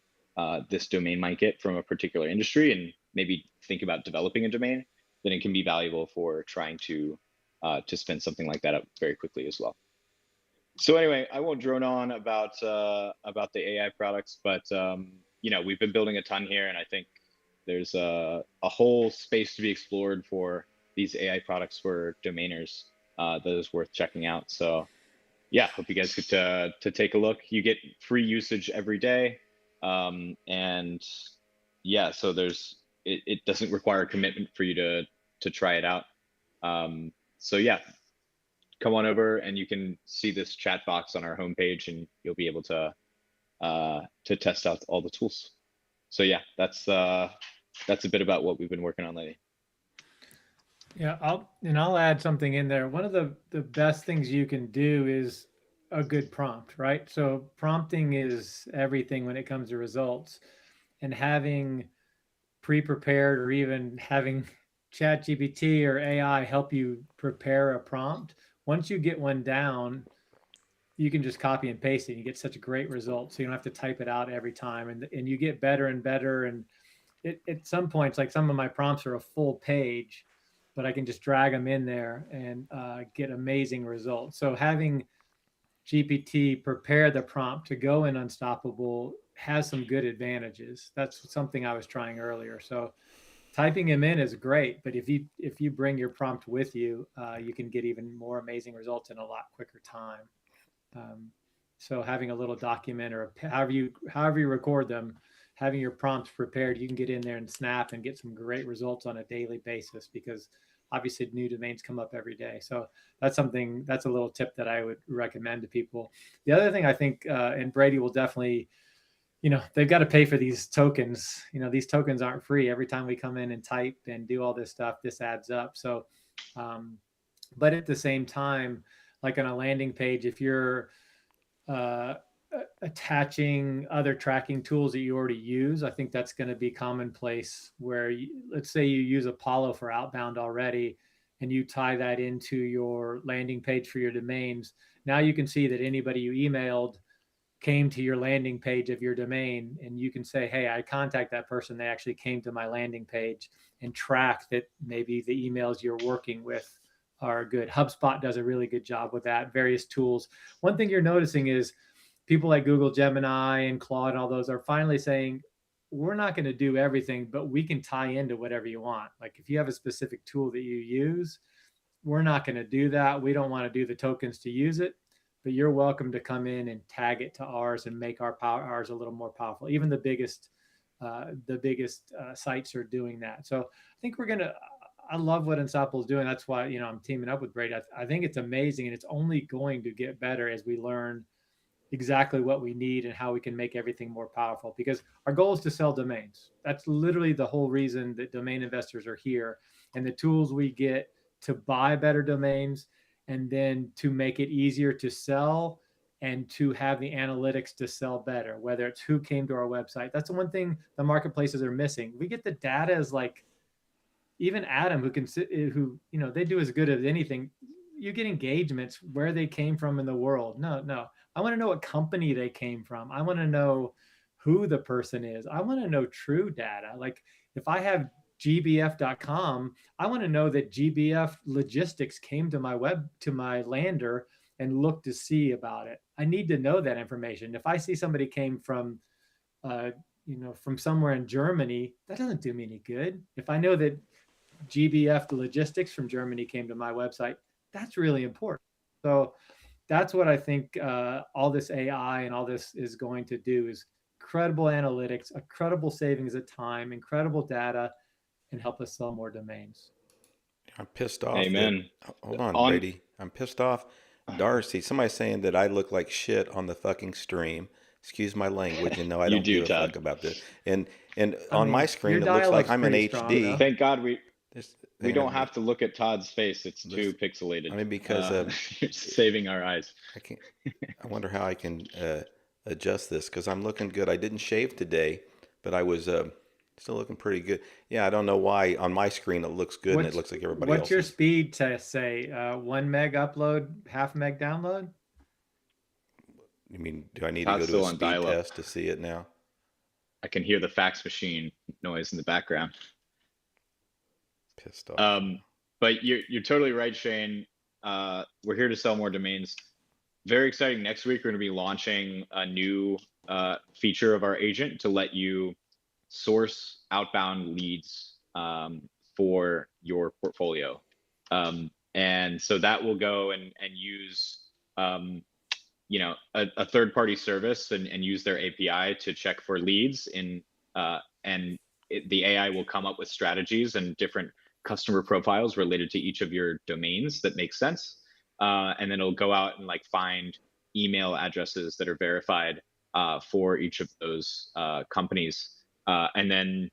this domain might get from a particular industry, and maybe think about developing a domain, then it can be valuable for trying to spin something like that up very quickly as well. So anyway, I won't drone on about the AI products, but we've been building a ton here, and I think there's a whole space to be explored for these AI products for domainers that is worth checking out. So yeah, hope you guys get to take a look. You get free usage every day, and yeah, so it doesn't require a commitment for you to try it out. So yeah, come on over and you can see this chat box on our homepage, and you'll be able to test out all the tools. So yeah, that's a bit about what we've been working on lately.
Yeah, I'll add something in there. One of the best things you can do is a good prompt, right? So prompting is everything when it comes to results, and having pre-prepared, or even having ChatGPT or AI help you prepare a prompt. Once you get one down, you can just copy and paste it. You get such a great result, so you don't have to type it out every time, and you get better and better. And at some points, like some of my prompts are a full page, but I can just drag them in there and get amazing results. So having GPT prepare the prompt to go in Unstoppable has some good advantages. That's something I was trying earlier. So typing them in is great, but if you bring your prompt with you, you can get even more amazing results in a lot quicker time. So having a little document, or however you record them, having your prompts prepared, you can get in there and snap and get some great results on a daily basis, because obviously new domains come up every day. So that's a little tip that I would recommend to people. The other thing I think, and Brady will definitely, they've got to pay for these tokens. These tokens aren't free. Every time we come in and type and do all this stuff, this adds up. So, but at the same time, like on a landing page, if you're attaching other tracking tools that you already use, I think that's going to be commonplace, where let's say you use Apollo for outbound already, and you tie that into your landing page for your domains. Now you can see that anybody you emailed came to your landing page of your domain, and you can say, hey, I contact that person, they actually came to my landing page, and track that maybe the emails you're working with are good. HubSpot does a really good job with that, various tools. One thing you're noticing is people like Google Gemini and Claude and all those are finally saying, we're not going to do everything, but we can tie into whatever you want. Like if you have a specific tool that you use, we're not going to do that. We don't want to do the tokens to use it, but you're welcome to come in and tag it to ours and make ours a little more powerful. Even the biggest sites are doing that. So I think I love what Unstoppable is doing. That's why, I'm teaming up with Brady. I think it's amazing, and it's only going to get better as we learn exactly what we need and how we can make everything more powerful, because our goal is to sell domains. That's literally the whole reason that domain investors are here, and the tools we get to buy better domains and then to make it easier to sell and to have the analytics to sell better, whether it's who came to our website. That's the one thing the marketplaces are missing. We get the data as like, even Adam, who they do as good as anything. You get engagements where they came from in the world. No, I want to know what company they came from. I want to know who the person is. I want to know true data. Like if I have gbf.com, I want to know that GBF Logistics came to my lander and looked to see about it. I need to know that information. If I see somebody came from from somewhere in Germany, that doesn't do me any good. If I know that GBF Logistics from Germany came to my website, that's really important. So that's what I think all this AI and all this is going to do, is incredible analytics, incredible savings of time, incredible data, and help us sell more domains.
I'm pissed off.
Amen.
Hold on, Brady. I'm pissed off. Darcy, somebody's saying that I look like shit on the fucking stream. Excuse my language, and no, I don't give a fuck about this. And on my screen, it looks like I'm in HD.
Thank God we don't have to look at Todd's face. It's too pixelated.
I mean, because
it's saving our eyes.
I wonder how I can adjust this, because I'm looking good. I didn't shave today, but I was still looking pretty good. Yeah, I don't know why on my screen it looks good and it looks like everybody else.
What's your speed to say 1 meg upload, half meg download?
You mean, do I need to go to a speed test to see it now?
I can hear the fax machine noise in the background.
Pissed off.
But you're totally right, Shane. We're here to sell more domains. Very exciting. Next week, we're going to be launching a new feature of our agent to let you source outbound leads for your portfolio. And so that will go and use a third-party service and use their API to check for leads the AI will come up with strategies and different customer profiles related to each of your domains that make sense. And then it'll go out and find email addresses that are verified for each of those companies. And then,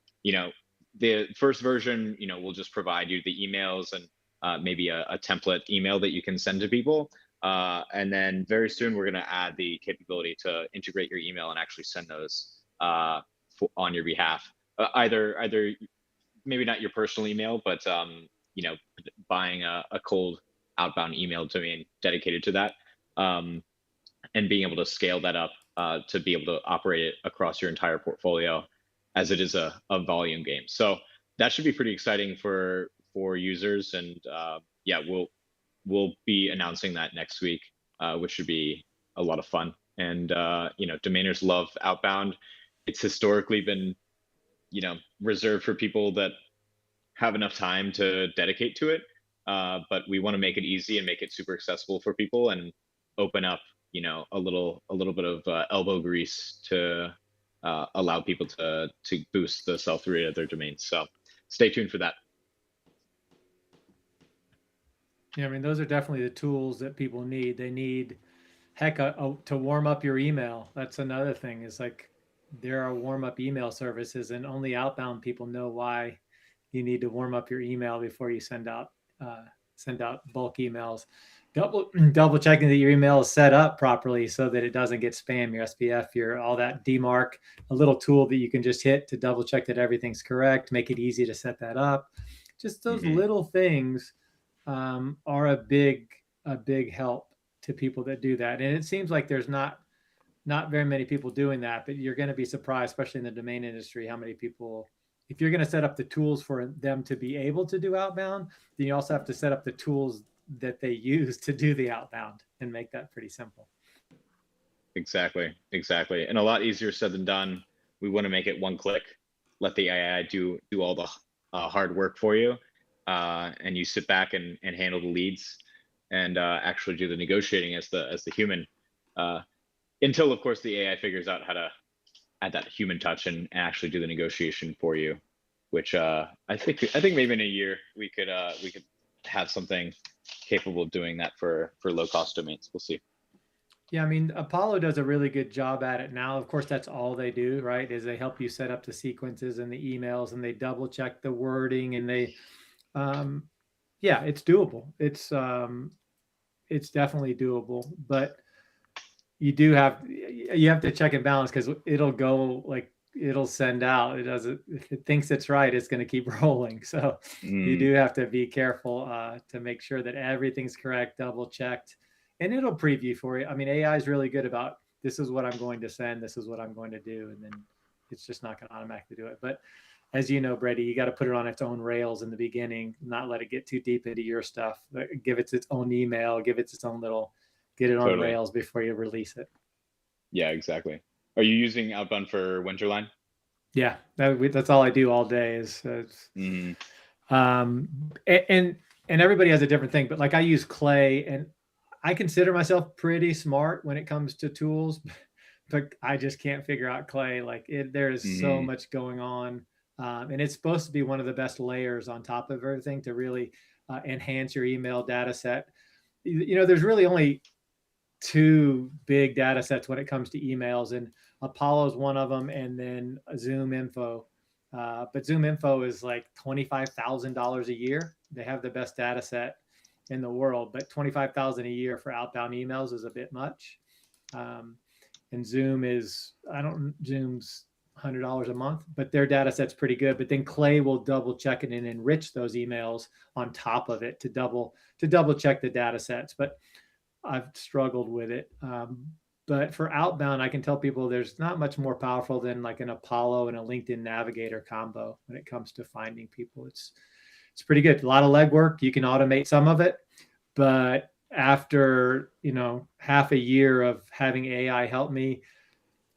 the first version, will just provide you the emails and maybe a template email that you can send to people. And then very soon we're going to add the capability to integrate your email and actually send those on your behalf. Either maybe not your personal email, but buying a cold outbound email domain dedicated to that, and being able to scale that up to be able to operate it across your entire portfolio, as it is a volume game. So that should be pretty exciting for users, and we'll be announcing that next week, which should be a lot of fun. And domainers love outbound. It's historically been reserved for people that have enough time to dedicate to it, but we want to make it easy and make it super accessible for people, and open up a little bit of elbow grease to allow people to boost the sell-through rate of their domains. So stay tuned for that.
Yeah, I mean, those are definitely the tools that people need. They need, to warm up your email. That's another thing. Is there are warm-up email services, and only outbound people know why you need to warm up your email before you send out bulk emails. Double checking that your email is set up properly so that it doesn't get spam. Your SPF, all that DMARC, a little tool that you can just hit to double check that everything's correct. Make it easy to set that up. Just those little things are a big help to people that do that. And it seems like there's not very many people doing that, but you're going to be surprised, especially in the domain industry, how many people, if you're going to set up the tools for them to be able to do outbound, then you also have to set up the tools that they use to do the outbound and make that pretty simple.
Exactly. And a lot easier said than done. We want to make it one click, let the AI do all the hard work for you. And you sit back and handle the leads. and actually do the negotiating as the human, until of course the AI figures out how to add that human touch and actually do the negotiation for you, which I think maybe in a year we could have something capable of doing that for low cost domains. We'll see.
Yeah, I mean, Apollo does a really good job at it now. Of course, that's all they do, right? Is they help you set up the sequences and the emails, and they double check the wording, and they, yeah, it's doable. It's definitely doable, but you have to check and balance, because it'll go, like, it'll send out. It doesn't, if it thinks it's right, it's going to keep rolling. So you do have to be careful to make sure that everything's correct, double checked. And it'll preview for you. I mean, AI is really good about, this is what I'm going to send, this is what I'm going to do, and then it's just not going to automatically do it. But as you know, Brady, you got to put it on its own rails in the beginning, not let it get too deep into your stuff. Give it its own email, give it its own little, get it on
Totally.
rails before you release it.
Yeah, exactly. Are you using Outbound for Winterline?
Yeah, that's all I do all day is, and everybody has a different thing, but like I use Clay, and I consider myself pretty smart when it comes to tools, but I just can't figure out Clay. Like there is so much going on. And it's supposed to be one of the best layers on top of everything to really enhance your email data set. You know, there's really only two big data sets when it comes to emails, and Apollo's one of them, and then Zoom Info. But Zoom Info is like $25,000 a year. They have the best data set in the world, but $25,000 a year for outbound emails is a bit much. And Zoom is, Zoom's $100 a month, but their data set's pretty good. But then Clay will double check it and enrich those emails on top of it to double check the data sets. But I've struggled with it. But for outbound, I can tell people there's not much more powerful than like an Apollo and a LinkedIn Navigator combo when it comes to finding people. It's pretty good. A lot of legwork. You can automate some of it, but after, half a year of having AI help me,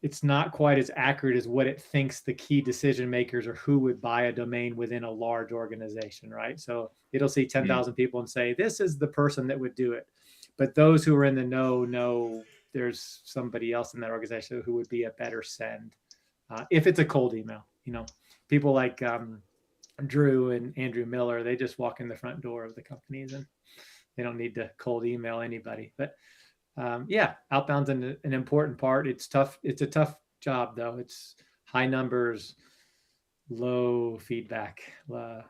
it's not quite as accurate as what it thinks the key decision makers or who would buy a domain within a large organization, right? So it'll see 10,000 people and say, this is the person that would do it. But those who are in the know there's somebody else in that organization who would be a better send. If it's a cold email, people like Drew and Andrew Miller, they just walk in the front door of the companies and they don't need to cold email anybody. But yeah, outbound's an important part. It's tough. It's a tough job though. It's high numbers, low feedback. You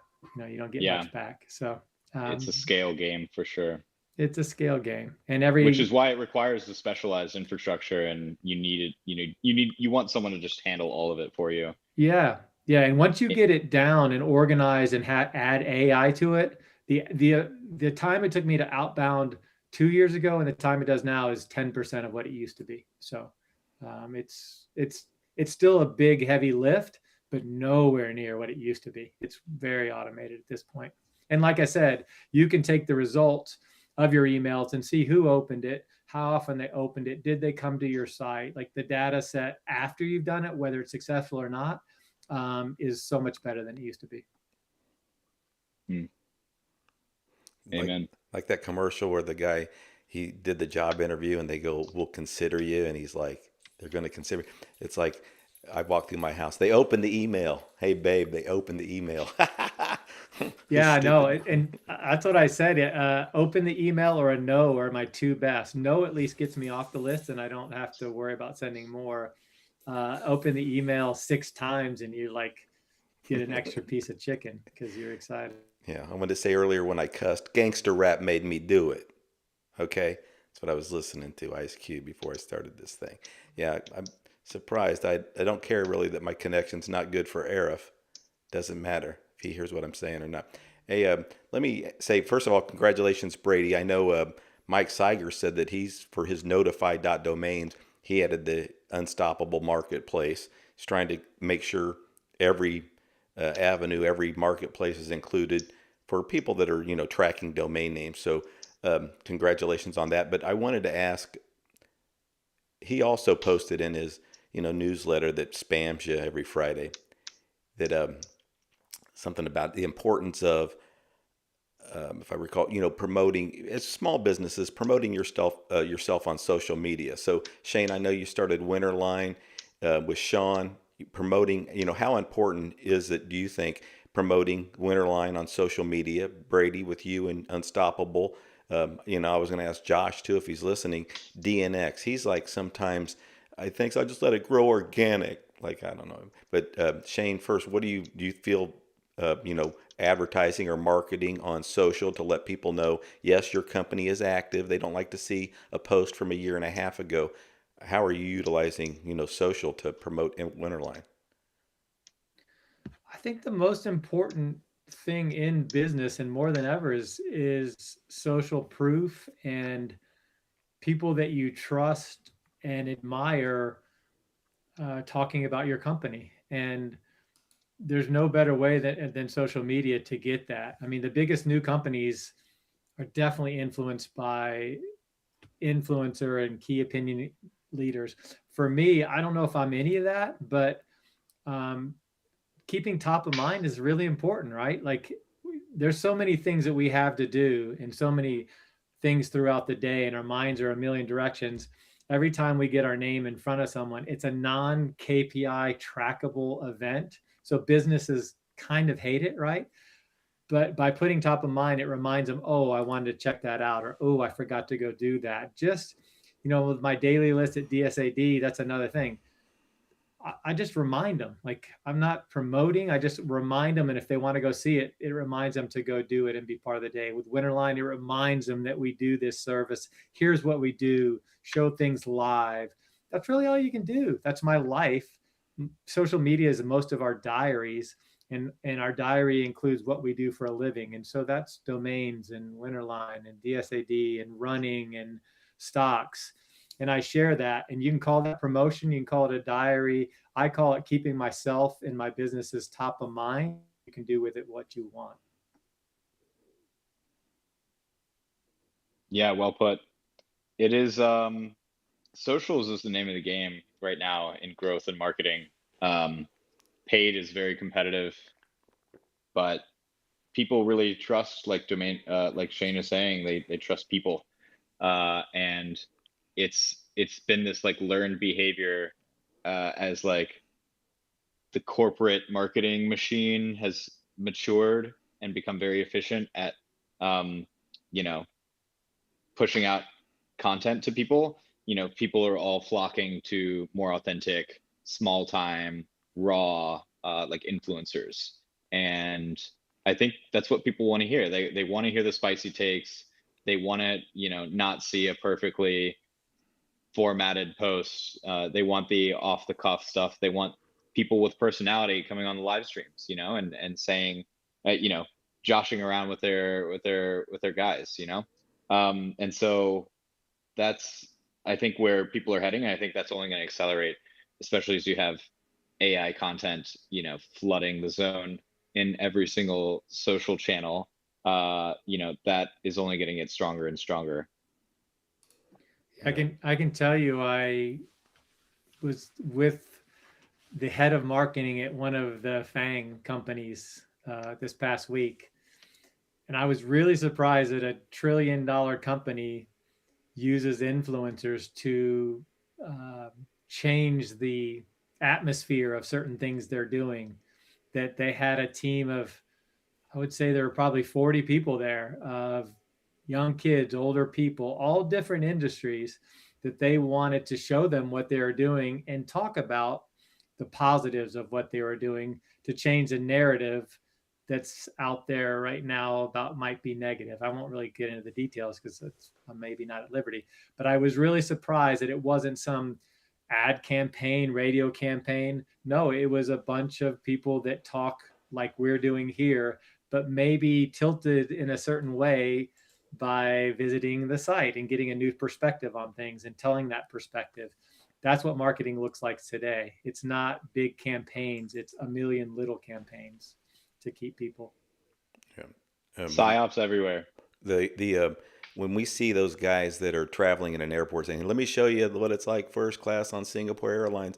don't get much back. So
it's a scale game for sure.
It's a scale game, and
which is why it requires the specialized infrastructure, and you want someone to just handle all of it for you.
Yeah. And once you get it down and organized and add AI to it, the time it took me to outbound 2 years ago and the time it does now is 10% of what it used to be. So it's still a big, heavy lift, but nowhere near what it used to be. It's very automated at this point. And like I said, you can take the results of your emails and see who opened it, how often they opened it, did they come to your site? Like the data set after you've done it, whether it's successful or not, is so much better than it used to be.
Amen.
Like that commercial where the guy, he did the job interview and they go, we'll consider you. And he's like, they're going to consider. It's like, I walked through my house. They opened the email. Hey, babe, they opened the email.
Yeah, no. And that's what I said. Open the email or a no are my two best. No at least gets me off the list and I don't have to worry about sending more. Open the email 6 times and you like get an extra piece of chicken because you're excited.
Yeah, I wanted to say earlier when I cussed, gangster rap made me do it. Okay? That's what I was listening to, Ice Cube, before I started this thing. Yeah, I'm surprised. I don't care really that my connection's not good for Arif. Doesn't matter if he hears what I'm saying or not. Hey, let me say, first of all, congratulations, Brady. I know Mike Seiger said that he's, for his notify.domains, he added the unstoppable marketplace. He's trying to make sure every avenue, every marketplace is included for people that are, tracking domain names. So congratulations on that. But I wanted to ask, he also posted in his, newsletter that spams you every Friday, that something about the importance of if I recall, promoting as small businesses, promoting yourself on social media. So Shane, I know you started Winterline with Sean promoting. How important is it? Do you think promoting Winterline on social media? Brady with you and Unstoppable. I was going to ask Josh too if he's listening. DNX, he's like sometimes I think so. I just let it grow organic. Like I don't know, but Shane, first, what do you feel? Advertising or marketing on social to let people know, yes, your company is active. They don't like to see a post from a year and a half ago. How are you utilizing, social to promote Winterline?
I think the most important thing in business and more than ever is social proof and people that you trust and admire talking about your company. And there's no better way than social media to get that. I mean, the biggest new companies are definitely influenced by influencer and key opinion leaders. For me, I don't know if I'm any of that, but um, keeping top of mind is really important, right? Like there's so many things that we have to do and so many things throughout the day and our minds are a million directions. Every time we get our name in front of someone, it's a non-KPI trackable event. So businesses kind of hate it, right? But by putting top of mind, it reminds them, oh, I wanted to check that out, or oh, I forgot to go do that. Just, with my daily list at DSAD, that's another thing. I just remind them, like I'm not promoting, I just remind them. And if they want to go see it, it reminds them to go do it and be part of the day. With Winterline, it reminds them that we do this service. Here's what we do, show things live. That's really all you can do. That's my life. Social media is most of our diaries, and our diary includes what we do for a living. And so that's domains and Winterline and DSAD and running and stocks. And I share that, and you can call that promotion, you can call it a diary. I call it keeping myself and my businesses top of mind. You can do with it what you want.
Yeah, well put. It is socials is the name of the game right now in growth and marketing. Paid is very competitive, but people really trust like like Shane is saying, they trust people. And it's been this like learned behavior as like the corporate marketing machine has matured and become very efficient at you know pushing out content to people. People are all flocking to more authentic, small time, raw, like influencers. And I think that's what people want to hear. They want to hear the spicy takes. They want to, not see a perfectly formatted post. They want the off the cuff stuff. They want people with personality coming on the live streams, and saying, joshing around with their guys, and so that's, I think, where people are heading. And I think that's only going to accelerate, especially as you have AI content, flooding the zone in every single social channel. That is only going to get stronger and stronger.
I can tell you, I was with the head of marketing at one of the FANG companies this past week, and I was really surprised that $1 trillion company uses influencers to change the atmosphere of certain things they're doing. That they had a team of, I would say there were probably 40 people there, of young kids, older people, all different industries, that they wanted to show them what they were doing and talk about the positives of what they were doing to change the narrative that's out there right now about might be negative. I won't really get into the details because I'm maybe not at liberty, but I was really surprised that it wasn't some ad campaign, radio campaign. No, it was a bunch of people that talk like we're doing here, but maybe tilted in a certain way by visiting the site and getting a new perspective on things and telling that perspective. That's what marketing looks like today. It's not big campaigns, it's a million little campaigns to keep people.
Yeah.
Psyops everywhere.
The when we see those guys that are traveling in an airport saying, "Let me show you what it's like first class on Singapore Airlines,"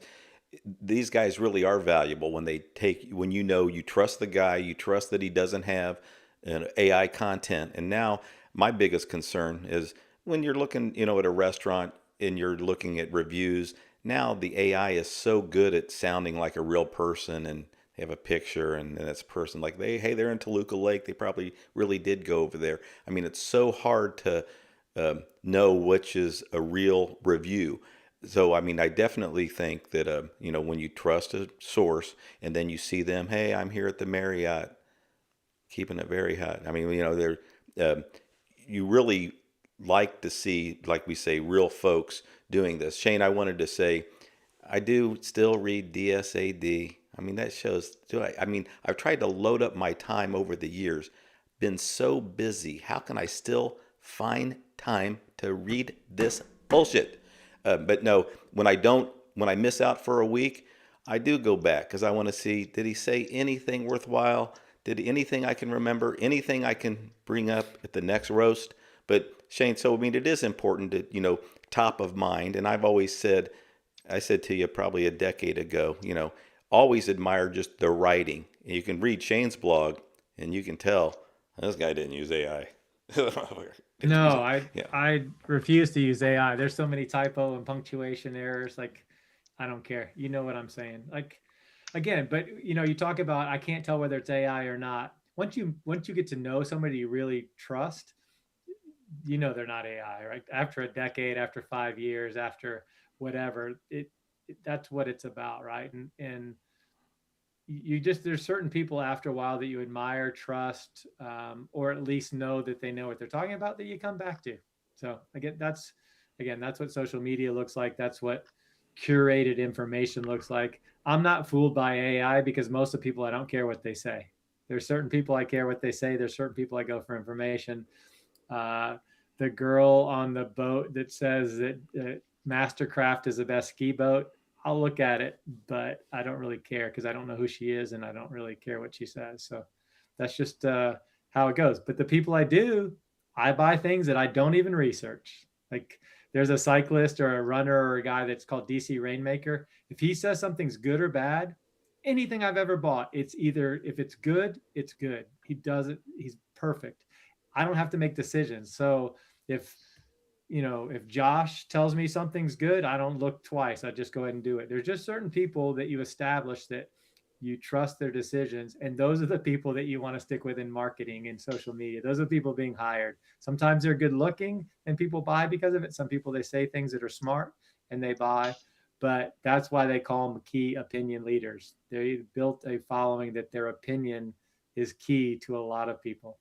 these guys really are valuable when you trust the guy, you trust that he doesn't have and AI content. And now my biggest concern is when you're looking, at a restaurant and you're looking at reviews, now the AI is so good at sounding like a real person, and they have a picture and it's a person like they're in Toluca Lake. They probably really did go over there. I mean, it's so hard to know which is a real review. So, I mean, I definitely think that, when you trust a source and then you see them, hey, I'm here at the Marriott, keeping it very hot. I mean, you really like to see, like we say, real folks doing this. Shane, I wanted to say, I do still read DSAD. I mean, that shows, I've tried to load up my time over the years, been so busy. How can I still find time to read this bullshit? But no, when I miss out for a week, I do go back because I want to see, did he say anything worthwhile? Did anything I can remember, anything I can bring up at the next roast? But Shane, so I mean, it is important to, top of mind. And I've always said, I said to you probably a decade ago, always admire just the writing. And you can read Shane's blog and you can tell this guy didn't use AI.
No,
Yeah.
I refuse to use AI. There's so many typo and punctuation errors. Like, I don't care. You know what I'm saying? Like, again, but you talk about, I can't tell whether it's AI or not. Once you get to know somebody you really trust, they're not AI, right? After a decade, after 5 years, after whatever, that's what it's about, right? And there's certain people after a while that you admire, trust, or at least know that they know what they're talking about, that you come back to. So that's what social media looks like. That's what curated information looks like. I'm not fooled by AI because most of the people, I don't care what they say. There's certain people I care what they say. There's certain people I go for information. The girl on the boat that says that Mastercraft is the best ski boat, I'll look at it, but I don't really care because I don't know who she is and I don't really care what she says. So that's just how it goes. But the people I do, I buy things that I don't even research. Like, there's a cyclist or a runner or a guy that's called DC Rainmaker. If he says something's good or bad, anything I've ever bought, it's either, if it's good, it's good. He does it. He's perfect. I don't have to make decisions. So if Josh tells me something's good, I don't look twice. I just go ahead and do it. There's just certain people that you establish that you trust their decisions. And those are the people that you want to stick with in marketing and social media. Those are people being hired. Sometimes they're good looking and people buy because of it. Some people, they say things that are smart and they buy, but that's why they call them key opinion leaders. They built a following that their opinion is key to a lot of people.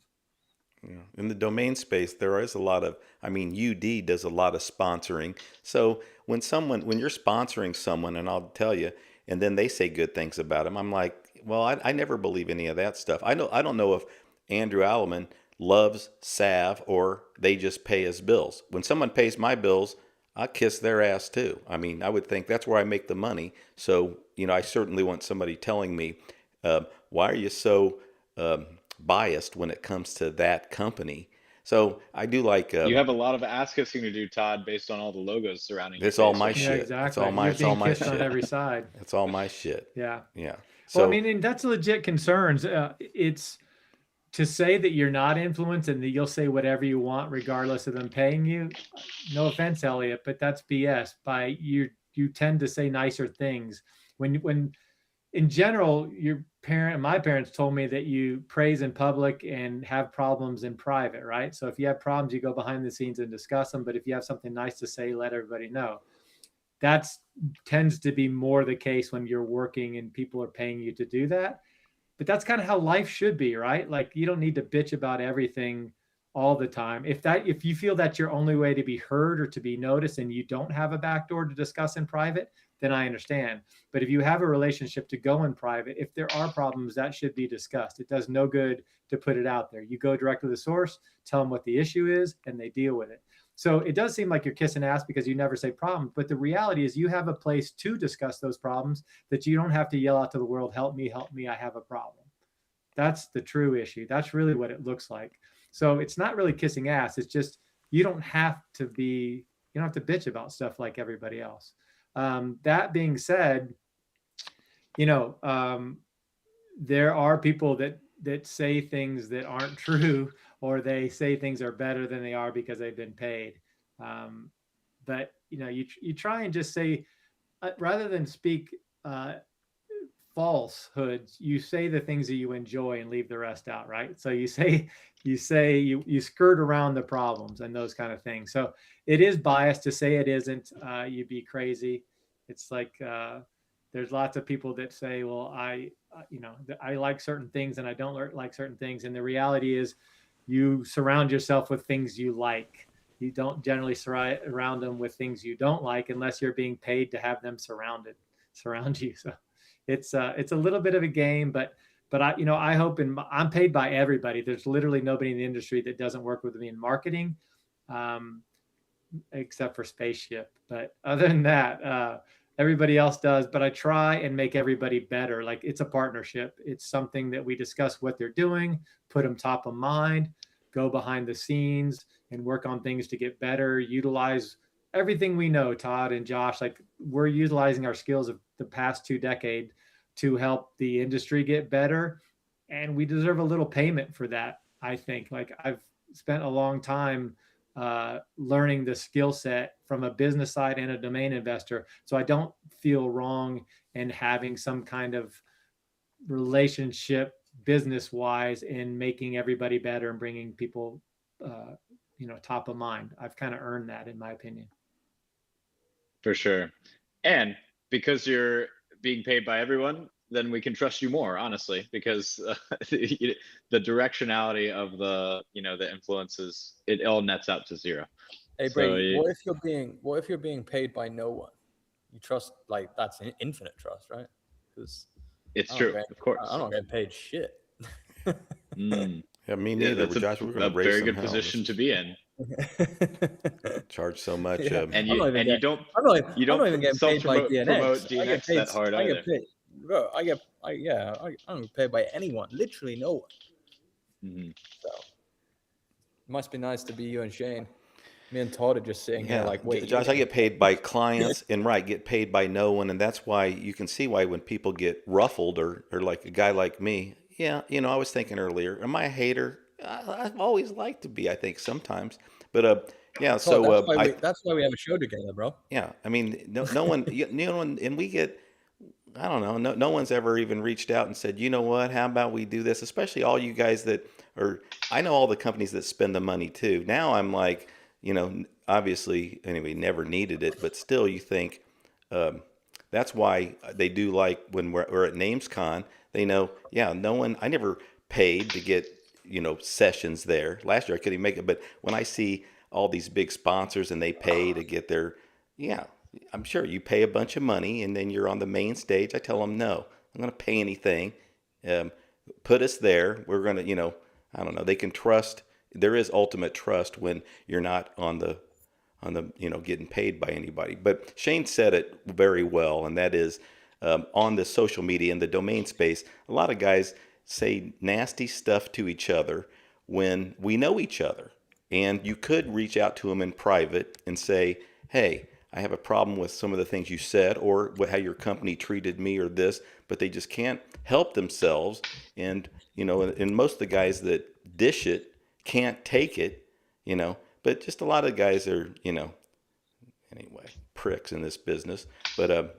Yeah. In the domain space, there is a lot of, UD does a lot of sponsoring. So when you're sponsoring someone, and I'll tell you, and then they say good things about him, I'm like, well, I never believe any of that stuff. I don't know if Andrew Alleman loves Sav or they just pay his bills. When someone pays my bills, I kiss their ass too. I mean, I would think that's where I make the money. So, I certainly want somebody telling me, why are you so biased when it comes to that company? So I do like.
You have a lot of ass kissing to do, Todd, based on all the logos surrounding
It's
your
all
face
my
right now.
shit.
Yeah, exactly.
It's all my,
You're
it's all
being
my
kissed on
shit.
every side.
It's all my shit.
Yeah.
Yeah.
Well,
So
and that's legit concerns. It's to say that you're not influenced and that you'll say whatever you want regardless of them paying you. No offense, Elliot, but that's BS. You tend to say nicer things when in general, my parents told me that you praise in public and have problems in private, right? So if you have problems, you go behind the scenes and discuss them. But if you have something nice to say, let everybody know. That tends to be more the case when you're working and people are paying you to do that. But that's kind of how life should be, right? Like, you don't need to bitch about everything all the time. If you feel that's your only way to be heard or to be noticed and you don't have a backdoor to discuss in private, then I understand. But if you have a relationship to go in private, if there are problems, that should be discussed. It does no good to put it out there. You go directly to the source, tell them what the issue is, and they deal with it. So it does seem like you're kissing ass because you never say problem, but the reality is you have a place to discuss those problems that you don't have to yell out to the world, help me, I have a problem. That's the true issue. That's really what it looks like. So it's not really kissing ass. It's just, you don't have to bitch about stuff like everybody else. That being said, there are people that that say things that aren't true, or they say things are better than they are because they've been paid. But you try and just say, rather than speak falsehoods, you say the things that you enjoy and leave the rest out, right? So you skirt around the problems and those kind of things. So it is biased to say it isn't. You'd be crazy. It's like there's lots of people that say, well, I like certain things and I don't like certain things. And the reality is you surround yourself with things you like. You don't generally surround them with things you don't like unless you're being paid to have them surround you. So it's a little bit of a game, but I hope, and I'm paid by everybody. There's literally nobody in the industry that doesn't work with me in marketing, except for Spaceship. But other than that, everybody else does. But I try and make everybody better. Like, it's a partnership. It's something that we discuss what they're doing, put them top of mind, go behind the scenes and work on things to get better, utilize everything we know, Todd and Josh. Like, we're utilizing our skills of the past 2 decades to help the industry get better. And we deserve a little payment for that. I think, like, I've spent a long time learning the skill set from a business side and a domain investor. So I don't feel wrong in having some kind of relationship business wise in making everybody better and bringing people, top of mind. I've kind of earned that, in my opinion.
For sure. And because you're being paid by everyone, then we can trust you more, honestly, because the directionality of the influences, it all nets out to zero.
Hey, Brady, what if you're being paid by no one? You trust, like, that's infinite trust, right? Because
it's true, of course.
I don't get paid shit.
Yeah, me neither.
That's
Josh, we're going to raise
very
some
good
hell.
position to be in.
Charge so much.
Yeah.
And you don't
even get paid by DNX.
Promote DNX that hard either.
I don't get paid by anyone. Literally no one. So it must be nice to be you and Shane. Me and Todd are just sitting here like, wait.
Josh, I get paid by clients and get paid by no one. And that's why you can see why when people get ruffled or like a guy like me, I was thinking earlier, am I a hater? I've always liked to be, I think, sometimes. But
that's why we have a show together, bro.
Yeah, I mean, no one, and we get, I don't know, no one's ever even reached out and said, you know what, how about we do this? Especially all you guys that are, I know all the companies that spend the money too. Now I'm like, obviously, anyway, never needed it, but still you think, that's why they do, like when we're at NamesCon, they know, no one, I never paid to get, sessions there. Last year I couldn't even make it, but when I see all these big sponsors and they pay to get their, I'm sure you pay a bunch of money and then you're on the main stage. I tell them, no, I'm going to pay anything. Put us there. We're going to, I don't know. They can trust. There is ultimate trust when you're not on the, getting paid by anybody. But Shane said it very well. And that is on the social media and the domain space, a lot of guys say nasty stuff to each other when we know each other. And you could reach out to them in private and say, hey, I have a problem with some of the things you said or how your company treated me or this, but they just can't help themselves. And, and most of the guys that dish it can't take it, but just a lot of guys are, anyway, pricks in this business. But I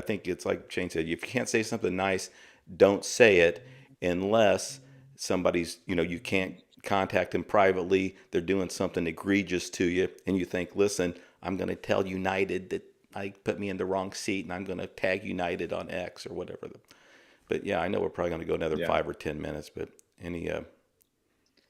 think it's like Shane said, if you can't say something nice, don't say it unless somebody's, you can't contact them privately. They're doing something egregious to you. And you think, listen, I'm going to tell United that I put me in the wrong seat and I'm going to tag United on X or whatever. But I know we're probably going to go another 5 or 10 minutes, but what do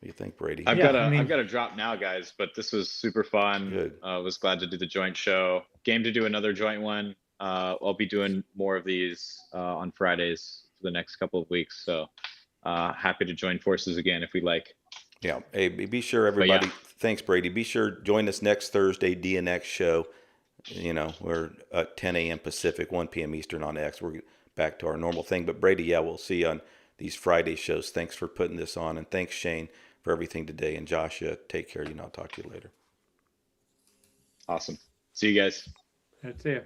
you think, Brady?
I've got to drop now, guys, but this was super fun. Good. Was glad to do the joint show. Game to do another joint one. I'll be doing more of these on Fridays for the next couple of weeks. So happy to join forces again if we like.
Yeah. Hey, be sure everybody. Thanks, Brady. Be sure join us next Thursday, DNX Show. We're at 10 a.m. Pacific, 1 p.m. Eastern on X. We're back to our normal thing. But Brady, we'll see you on these Friday shows. Thanks for putting this on, and thanks Shane for everything today. And Josh, take care. I'll talk to you later.
Awesome. See you guys.
See you.